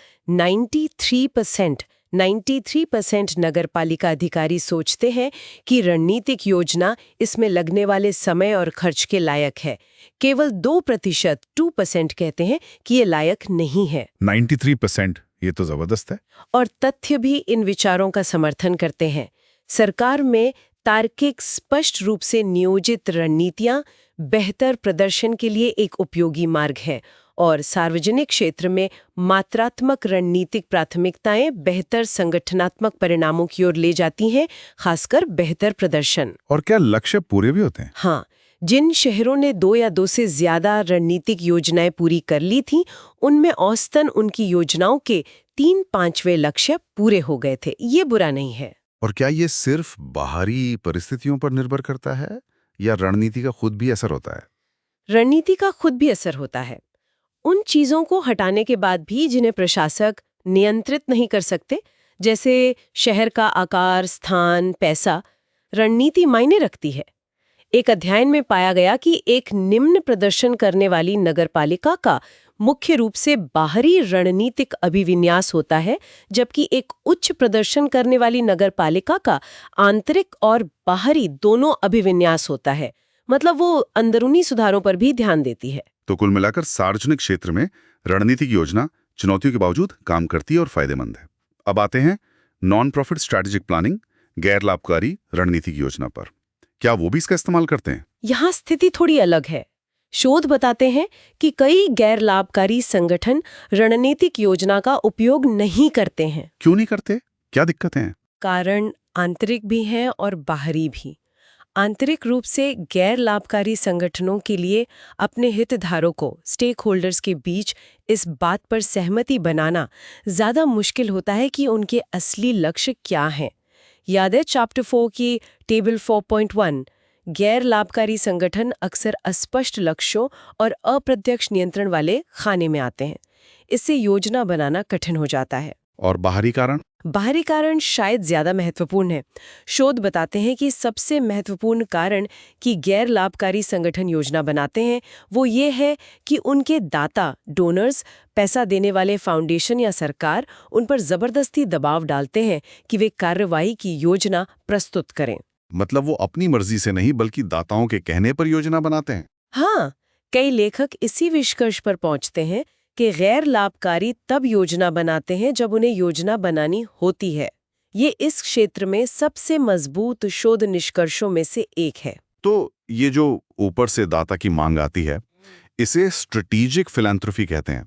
93% नगरपालिका अधिकारी सोचते हैं कि रणनीतिक योजना इसमें लगने वाले समय और खर्च के लायक है। केवल 2% कहते हैं कि ये लायक नहीं है। 93%, ये तो जबरदस्त है। और तथ्य भी इन विचारों का समर्थन करते हैं। सरकार में तार्किक, स्पष्ट रूप से नियोजित रणनीतियां बेहतर प्रदर्शन के लिए एक उपयोगी मार्ग है, और सार्वजनिक क्षेत्र में मात्रात्मक रणनीतिक प्राथमिकताएं बेहतर संगठनात्मक परिणामों की ओर ले जाती हैं, खासकर बेहतर प्रदर्शन। और क्या लक्ष्य पूरे भी होते हैं? हाँ, जिन शहरों ने 2 या 2 से ज्यादा रणनीतिक योजनाएं पूरी कर ली थीं, उनमें औसतन उनकी योजनाओं के 3/5वें लक्ष्य पूरे हो गए थे। ये बुरा नहीं है। और क्या ये सिर्फ बाहरी परिस्थितियों पर निर्भर करता है या रणनीति का खुद भी असर होता है? रणनीति का खुद भी असर होता है। उन चीजों को हटाने के बाद भी जिन्हें प्रशासक नियंत्रित नहीं कर सकते, जैसे शहर का आकार, स्थान, पैसा, रणनीति मायने रखती है। एक अध्ययन में पाया गया कि एक निम्न प्रदर्शन करने वाली नगरपालिका का मुख्य रूप से बाहरी रणनीतिक अभिविन्यास होता है, जबकि एक उच्च प्रदर्शन करने वाली नगरपालिका का आंतरिक और बाहरी दोनों अभिविन्यास होता है। मतलब वो अंदरूनी सुधारों पर भी ध्यान देती है। तो कुल मिलाकर सार्वजनिक क्षेत्र में रणनीतिक योजना चुनौतियों के बावजूद काम करती है और फायदेमंद है। अब आते हैं नॉन प्रॉफिट स्ट्रैटेजिक प्लानिंग, गैर लाभकारी रणनीतिक योजना पर। क्या वो भी इसका इस्तेमाल करते हैं? यहाँ स्थिति थोड़ी अलग है। शोध बताते हैं कि कई गैर लाभकारी संगठन रणनीतिक योजना का उपयोग नहीं करते हैं। क्यों नहीं करते? क्या दिक्कतें हैं? कारण आंतरिक भी हैं और बाहरी भी। आंतरिक रूप से गैर लाभकारी संगठनों के लिए अपने हितधारकों स्टेक होल्डर्स के बीच इस बात पर सहमति बनाना ज़्यादा मुश्किल होता है कि उनके असली लक्ष्य क्या हैं। याद है चैप्टर 4 की टेबल 4.1, गैर लाभकारी संगठन अक्सर अस्पष्ट लक्ष्यों और अप्रत्यक्ष नियंत्रण वाले खाने में आते हैं। इससे योजना बनाना कठिन हो जाता है। और बाहरी कारण? बाहरी कारण शायद ज्यादा महत्वपूर्ण है। शोध बताते हैं कि सबसे महत्वपूर्ण कारण कि गैर लाभकारी संगठन योजना बनाते हैं वो ये है कि उनके दाता डोनर्स, पैसा देने वाले फाउंडेशन या सरकार उन पर जबरदस्ती दबाव डालते हैं कि वे कार्रवाई की योजना प्रस्तुत करें। मतलब वो अपनी मर्जी से नहीं बल्कि दाताओं के कहने पर योजना बनाते हैं। हाँ, कई लेखक इसी निष्कर्ष पर पहुंचते हैं कि गैर लाभकारी तब योजना बनाते हैं जब उन्हें योजना बनानी होती है। ये इस क्षेत्र में सबसे मजबूत शोध निष्कर्षों में से एक है। तो ये जो ऊपर से दाता की मांग आती है, इसे स्ट्रेटेजिक फिलैंथ्रोपी कहते हैं,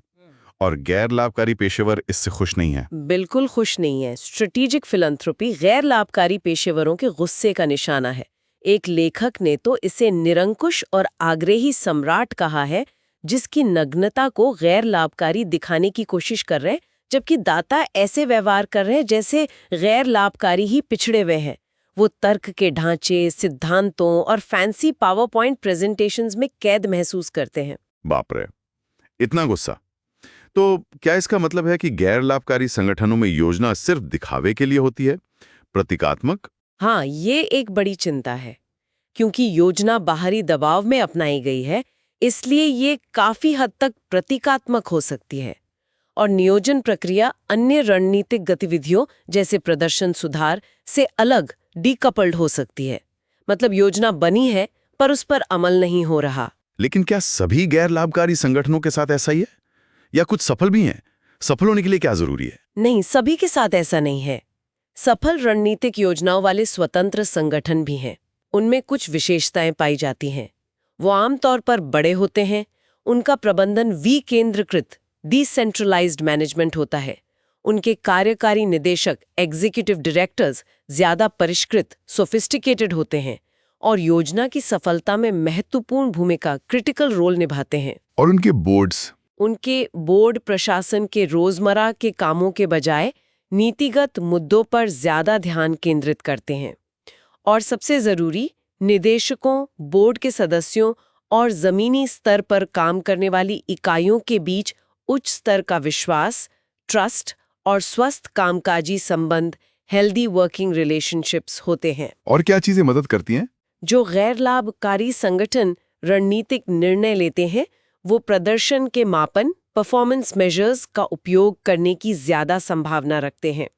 और गैर लाभकारी पेशेवर इससे खुश नहीं है। बिल्कुल खुश नहीं है। स्ट्रेटेजिक फिलैंथ्रोपी गैर लाभकारी पेशेवरों के गुस्से का निशाना है। एक लेखक ने तो इसे निरंकुश और आग्रही सम्राट कहा है, जिसकी नग्नता को गैर लाभकारी दिखाने की कोशिश कर रहे हैं, जबकि दाता ऐसे व्यवहार कर रहे हैं जैसे गैर लाभकारी ही पिछड़े हुए हैं। वो तर्क के ढांचे, सिद्धांतों और फैंसी पावर पॉइंट प्रेजेंटेशंस में कैद महसूस करते हैं। बाप रे, इतना गुस्सा! तो क्या इसका मतलब है कि गैर लाभकारी संगठनों में योजना सिर्फ दिखावे के लिए होती है, प्रतीकात्मक? हाँ, ये एक बड़ी चिंता है। क्योंकि योजना बाहरी दबाव में अपनाई गई है, इसलिए ये काफी हद तक प्रतीकात्मक हो सकती है। और नियोजन प्रक्रिया अन्य रणनीतिक गतिविधियों जैसे प्रदर्शन सुधार से अलग डीकपल्ड हो सकती है। मतलब योजना बनी है पर उस पर अमल नहीं हो रहा। लेकिन क्या सभी गैर लाभकारी संगठनों के साथ ऐसा ही है, या कुछ सफल भी हैं? सफल होने के लिए क्या जरूरी है? नहीं, सभी के साथ ऐसा नहीं है। सफल रणनीतिक योजनाओं वाले स्वतंत्र संगठन भी हैं। उनमें कुछ विशेषताएं पाई जाती हैं। वो आमतौर पर बड़े होते हैं, उनका प्रबंधन विकेंद्रीकृत डिसेंट्रलाइज्ड मैनेजमेंट होता है, उनके कार्यकारी निदेशक एग्जीक्यूटिव डायरेक्टर्स ज्यादा परिष्कृत सोफिस्टिकेटेड होते हैं और योजना की सफलता में महत्वपूर्ण भूमिका क्रिटिकल रोल निभाते हैं। और उनके बोर्ड प्रशासन के रोजमर्रा के कामों के बजाय नीतिगत मुद्दों पर ज्यादा ध्यान केंद्रित करते हैं। और सबसे जरूरी, निदेशकों, बोर्ड के सदस्यों और जमीनी स्तर पर काम करने वाली इकाइयों के बीच उच्च स्तर का विश्वास, ट्रस्ट और स्वस्थ कामकाजी संबंध, हेल्दी वर्किंग रिलेशनशिप्स होते हैं। और क्या चीजें मदद करती हैं? जो गैर लाभकारी संगठन रणनीतिक निर्णय लेते हैं, वो प्रदर्शन के मापन, परफॉर्मेंस मेजर्स का उपयोग करने की ज्यादा संभावना रखते हैं।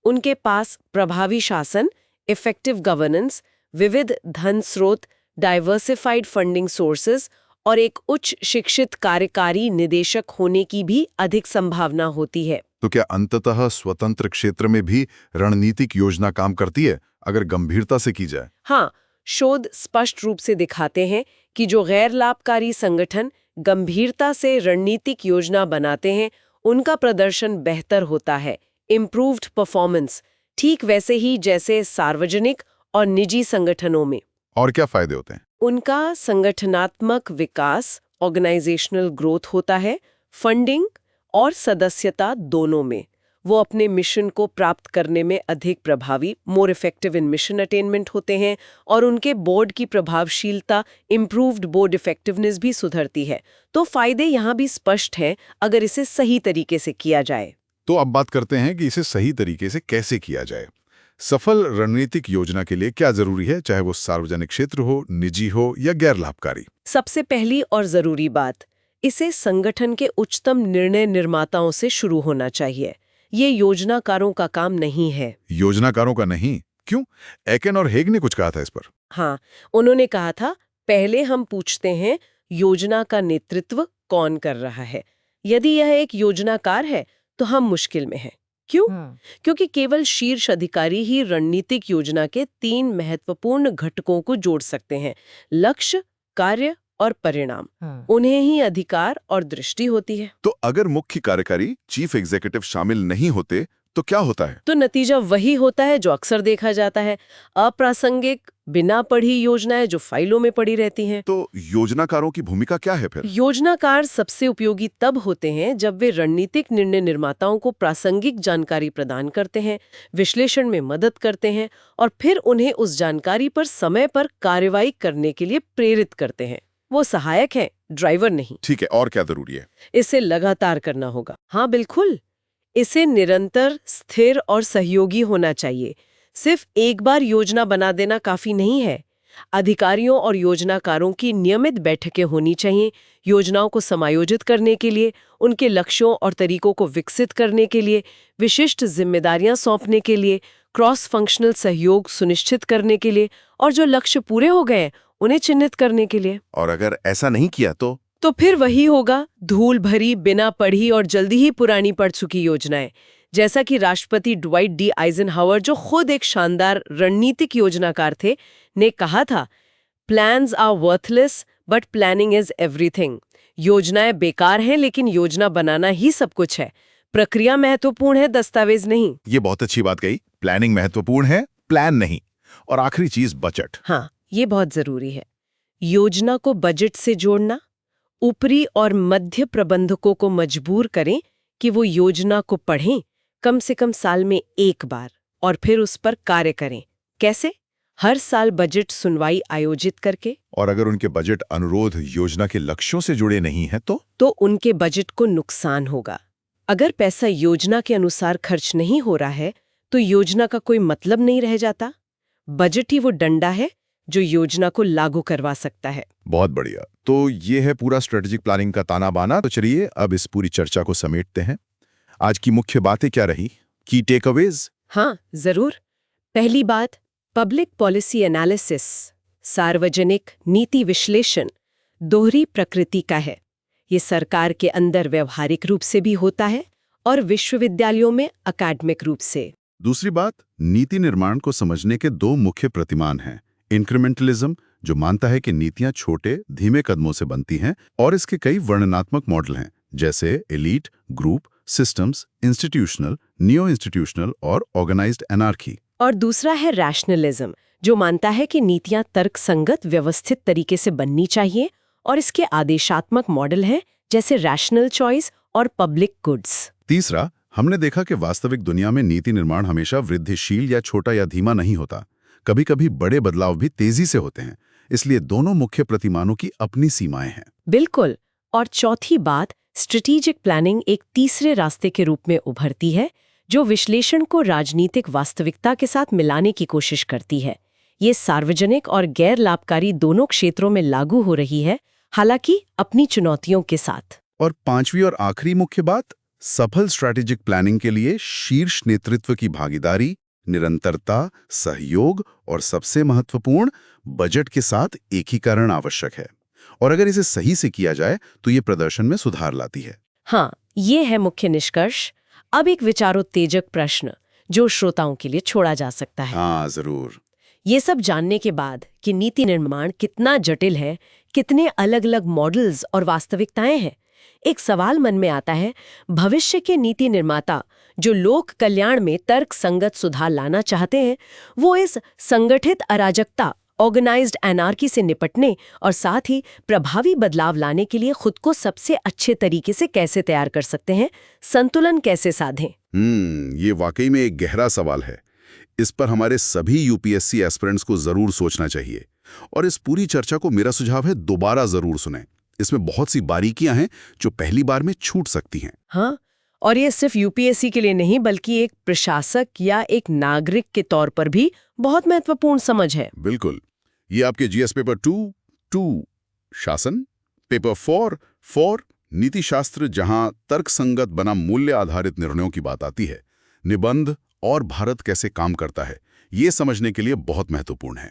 उनके पास प्रभावी शासन, इफेक्टिव गवर्नेंस, विविध धन स्रोत, डाइवर्सिफाइड फंडिंग सोर्सेज और एक उच्च शिक्षित कार्यकारी निदेशक होने की भी अधिक संभावना होती है। तो क्या अंततः स्वतंत्र क्षेत्र में भी रणनीतिक योजना काम करती है अगर गंभीरता से की जाए? हाँ, शोध स्पष्ट रूप से दिखाते हैं कि जो गैर लाभकारी संगठन गंभीरता से रणनीतिक योजना बनाते हैं, उनका प्रदर्शन बेहतर होता है, इम्प्रूव्ड परफॉर्मेंस, ठीक वैसे ही जैसे सार्वजनिक और निजी संगठनों में। और क्या फायदे होते हैं? उनका संगठनात्मक विकास, ऑर्गेनाइजेशनल ग्रोथ होता है, फंडिंग और सदस्यता दोनों में। वो अपने मिशन को प्राप्त करने में अधिक प्रभावी, more effective in mission attainment होते हैं, और उनके बोर्ड की प्रभावशीलता, इम्प्रूव्ड बोर्ड इफेक्टिवनेस भी सुधरती है। तो फायदे यहाँ भी स्पष्ट हैं अगर इसे सही तरीके से किया जाए। तो अब बात करते हैं कि इसे सही तरीके से कैसे किया जाए। सफल रणनीतिक योजना के लिए क्या जरूरी है, चाहे वो सार्वजनिक क्षेत्र हो, निजी हो या गैर लाभकारी? सबसे पहली और जरूरी बात, इसे संगठन के उच्चतम निर्णय निर्माताओं से शुरू होना चाहिए। ये योजनाकारों का काम नहीं है। योजनाकारों का नहीं? क्यों? एकेन और हेग ने कुछ कहा था इस पर। हाँ, उन्होंने कहा था पहले हम पूछते हैं योजना का नेतृत्व कौन कर रहा है। यदि यह एक योजनाकार है तो हम मुश्किल में हैं। क्यों? क्योंकि केवल शीर्ष अधिकारी ही रणनीतिक योजना के 3 महत्वपूर्ण घटकों को जोड़ सकते हैं, लक्ष्य, कार्य और परिणाम। उन्हें ही अधिकार और दृष्टि होती है। तो अगर मुख्य कार्यकारी चीफ एग्जीक्यूटिव शामिल नहीं होते तो क्या होता है? तो नतीजा वही होता है जो अक्सर देखा जाता है, अप्रासंगिक, बिना पढ़ी योजनाएं जो फाइलों में पड़ी रहती हैं। तो योजनाकारों की भूमिका क्या है फिर? योजनाकार सबसे उपयोगी तब होते हैं जब वे रणनीतिक निर्णय निर्माताओं को प्रासंगिक जानकारी प्रदान करते हैं, विश्लेषण में मदद करते हैं और फिर उन्हें उस जानकारी पर समय पर कार्रवाई करने के लिए प्रेरित करते हैं। वो सहायक है, ड्राइवर नहीं। ठीक है, और क्या जरूरी है? इसे लगातार करना होगा। हाँ बिल्कुल, इसे निरंतर, स्थिर और सहयोगी होना चाहिए। सिर्फ एक बार योजना बना देना काफी नहीं है। अधिकारियों और योजनाकारों की नियमित बैठकें होनी चाहिए, योजनाओं को समायोजित करने के लिए, उनके लक्ष्यों और तरीकों को विकसित करने के लिए, विशिष्ट जिम्मेदारियां सौंपने के लिए, क्रॉस फंक्शनल सहयोग सुनिश्चित करने के लिए और जो लक्ष्य पूरे हो गए उन्हें चिन्हित करने के लिए। और अगर ऐसा नहीं किया तो फिर वही होगा, धूल भरी, बिना पढ़ी और जल्दी ही पुरानी पड़ चुकी योजनाएं। जैसा कि राष्ट्रपति ड्वाइट डी आइजनहावर, जो खुद एक शानदार रणनीतिक योजनाकार थे, ने कहा था, plans are worthless but planning is everything. योजनाएं बेकार हैं लेकिन योजना बनाना ही सब कुछ है। प्रक्रिया महत्वपूर्ण है, दस्तावेज नहीं। ये बहुत अच्छी बात कही। प्लानिंग महत्वपूर्ण है, प्लान नहीं। और आखिरी चीज, बजट। हाँ, ये बहुत जरूरी है। योजना को बजट से जोड़ना, ऊपरी और मध्य प्रबंधकों को मजबूर करें कि वो योजना को पढ़ें कम से कम साल में एक बार और फिर उस पर कार्य करें। कैसे? हर साल बजट सुनवाई आयोजित करके। और अगर उनके बजट अनुरोध योजना के लक्ष्यों से जुड़े नहीं हैं तो उनके बजट को नुकसान होगा। अगर पैसा योजना के अनुसार खर्च नहीं हो रहा है तो योजना का कोई मतलब नहीं रह जाता। बजट ही वो डंडा है जो योजना को लागू करवा सकता है। बहुत बढ़िया। तो ये है पूरा स्ट्रेटेजिक प्लानिंग का ताना बाना। तो चलिए अब इस पूरी चर्चा को समेटते हैं। आज की मुख्य बातें क्या रही, की टेकअवेज? हाँ जरूर। पहली बात, पब्लिक पॉलिसी एनालिसिस, सार्वजनिक नीति विश्लेषण दोहरी प्रकृति का है। ये सरकार के अंदर व्यवहारिक रूप से भी होता है और विश्वविद्यालयों में अकादमिक रूप से। दूसरी बात, नीति निर्माण को समझने के 2 मुख्य प्रतिमान हैं। इंक्रीमेंटलिज्म, जो मानता है कि नीतियां छोटे धीमे कदमों से बनती हैं, और इसके कई वर्णनात्मक मॉडल हैं, जैसे elite, group, systems, institutional, neo institutional और ऑर्गेनाइज्ड एनार्की। और दूसरा है रैशनलिज्म, जो मानता है कि नीतियां तर्कसंगत, व्यवस्थित तरीके से बननी चाहिए और इसके आदेशात्मक मॉडल हैं, जैसे रैशनल चॉइस और पब्लिक गुड्स। तीसरा, हमने देखा कि वास्तविक दुनिया में नीति निर्माण हमेशा वृद्धिशील या छोटा या धीमा नहीं होता। कभी कभी बड़े बदलाव भी तेजी से होते हैं। इसलिए दोनों मुख्य प्रतिमानों की अपनी सीमाएं हैं। बिल्कुल। और चौथी बात, स्ट्रेटेजिक प्लानिंग एक तीसरे रास्ते के रूप में उभरती है, जो विश्लेषण को राजनीतिक वास्तविकता के साथ मिलाने की कोशिश करती है। ये सार्वजनिक और गैर लाभकारी दोनों क्षेत्रों में लागू हो रही है, हालांकि अपनी चुनौतियों के साथ। और पांचवी और आखिरी मुख्य बात, सफल स्ट्रैटेजिक प्लानिंग के लिए शीर्ष नेतृत्व की भागीदारी, निरंतरता, सहयोग और सबसे महत्वपूर्ण, बजट के साथ एकीकरण आवश्यक है। और अगर इसे सही से किया जाए तो ये प्रदर्शन में सुधार लाती है। हाँ, ये है मुख्य निष्कर्ष। अब एक विचारोत्तेजक प्रश्न जो श्रोताओं के लिए छोड़ा जा सकता है। हाँ जरूर। ये सब जानने के बाद कि नीति निर्माण कितना जटिल है, कितने अलग अलग मॉडल्स और वास्तविकताएं हैं, एक सवाल मन में आता है, भविष्य के नीति निर्माता जो लोक कल्याण में तर्कसंगत सुधार लाना चाहते हैं, वो इस संगठित अराजकता, ऑर्गेनाइज्ड एनार्की से निपटने और साथ ही प्रभावी बदलाव लाने के लिए खुद को सबसे अच्छे तरीके से कैसे तैयार कर सकते हैं, संतुलन कैसे साधें? ये वाकई में एक गहरा सवाल है। इस पर हमारे सभी यूपीएससी एस्पिरेंट्स को जरूर सोचना चाहिए। और इस पूरी चर्चा को मेरा सुझाव है, दोबारा जरूर सुनें। इसमें बहुत सी बारीकियां हैं जो पहली बार में छूट सकती हैं। हाँ, और ये सिर्फ यूपीएससी के लिए नहीं बल्कि एक प्रशासक या एक नागरिक के तौर पर भी बहुत महत्वपूर्ण समझ है। बिल्कुल। ये आपके जीएस पेपर 2 शासन, पेपर 4 नीति शास्त्र, जहां तर्कसंगत बना मूल्य आधारित निर्णयों की बात आती है, निबंध और भारत कैसे काम करता है, ये समझने के लिए बहुत महत्वपूर्ण है।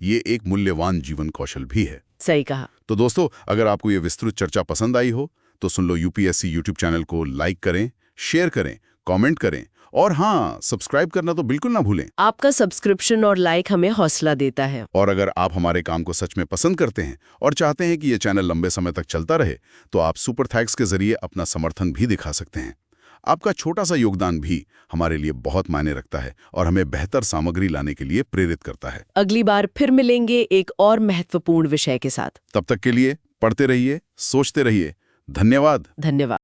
ये एक मूल्यवान जीवन कौशल भी है। सही कहा। तो दोस्तों, अगर आपको ये विस्तृत चर्चा पसंद आई हो तो सुन लो यूपीएससी यूट्यूब चैनल को लाइक करें, शेयर करें, कमेंट करें और हाँ, सब्सक्राइब करना तो बिल्कुल ना भूलें। आपका सब्सक्रिप्शन और लाइक हमें हौसला देता है। और अगर आप हमारे काम को सच में पसंद करते हैं और चाहते हैं कि ये चैनल लंबे समय तक चलता रहे, तो आप सुपर थैंक्स के जरिए अपना समर्थन भी दिखा सकते हैं। आपका छोटा सा योगदान भी हमारे लिए बहुत मायने रखता है और हमें बेहतर सामग्री लाने के लिए प्रेरित करता है। अगली बार फिर मिलेंगे एक और महत्वपूर्ण विषय के साथ। तब तक के लिए पढ़ते रहिए, सोचते रहिए। धन्यवाद। धन्यवाद।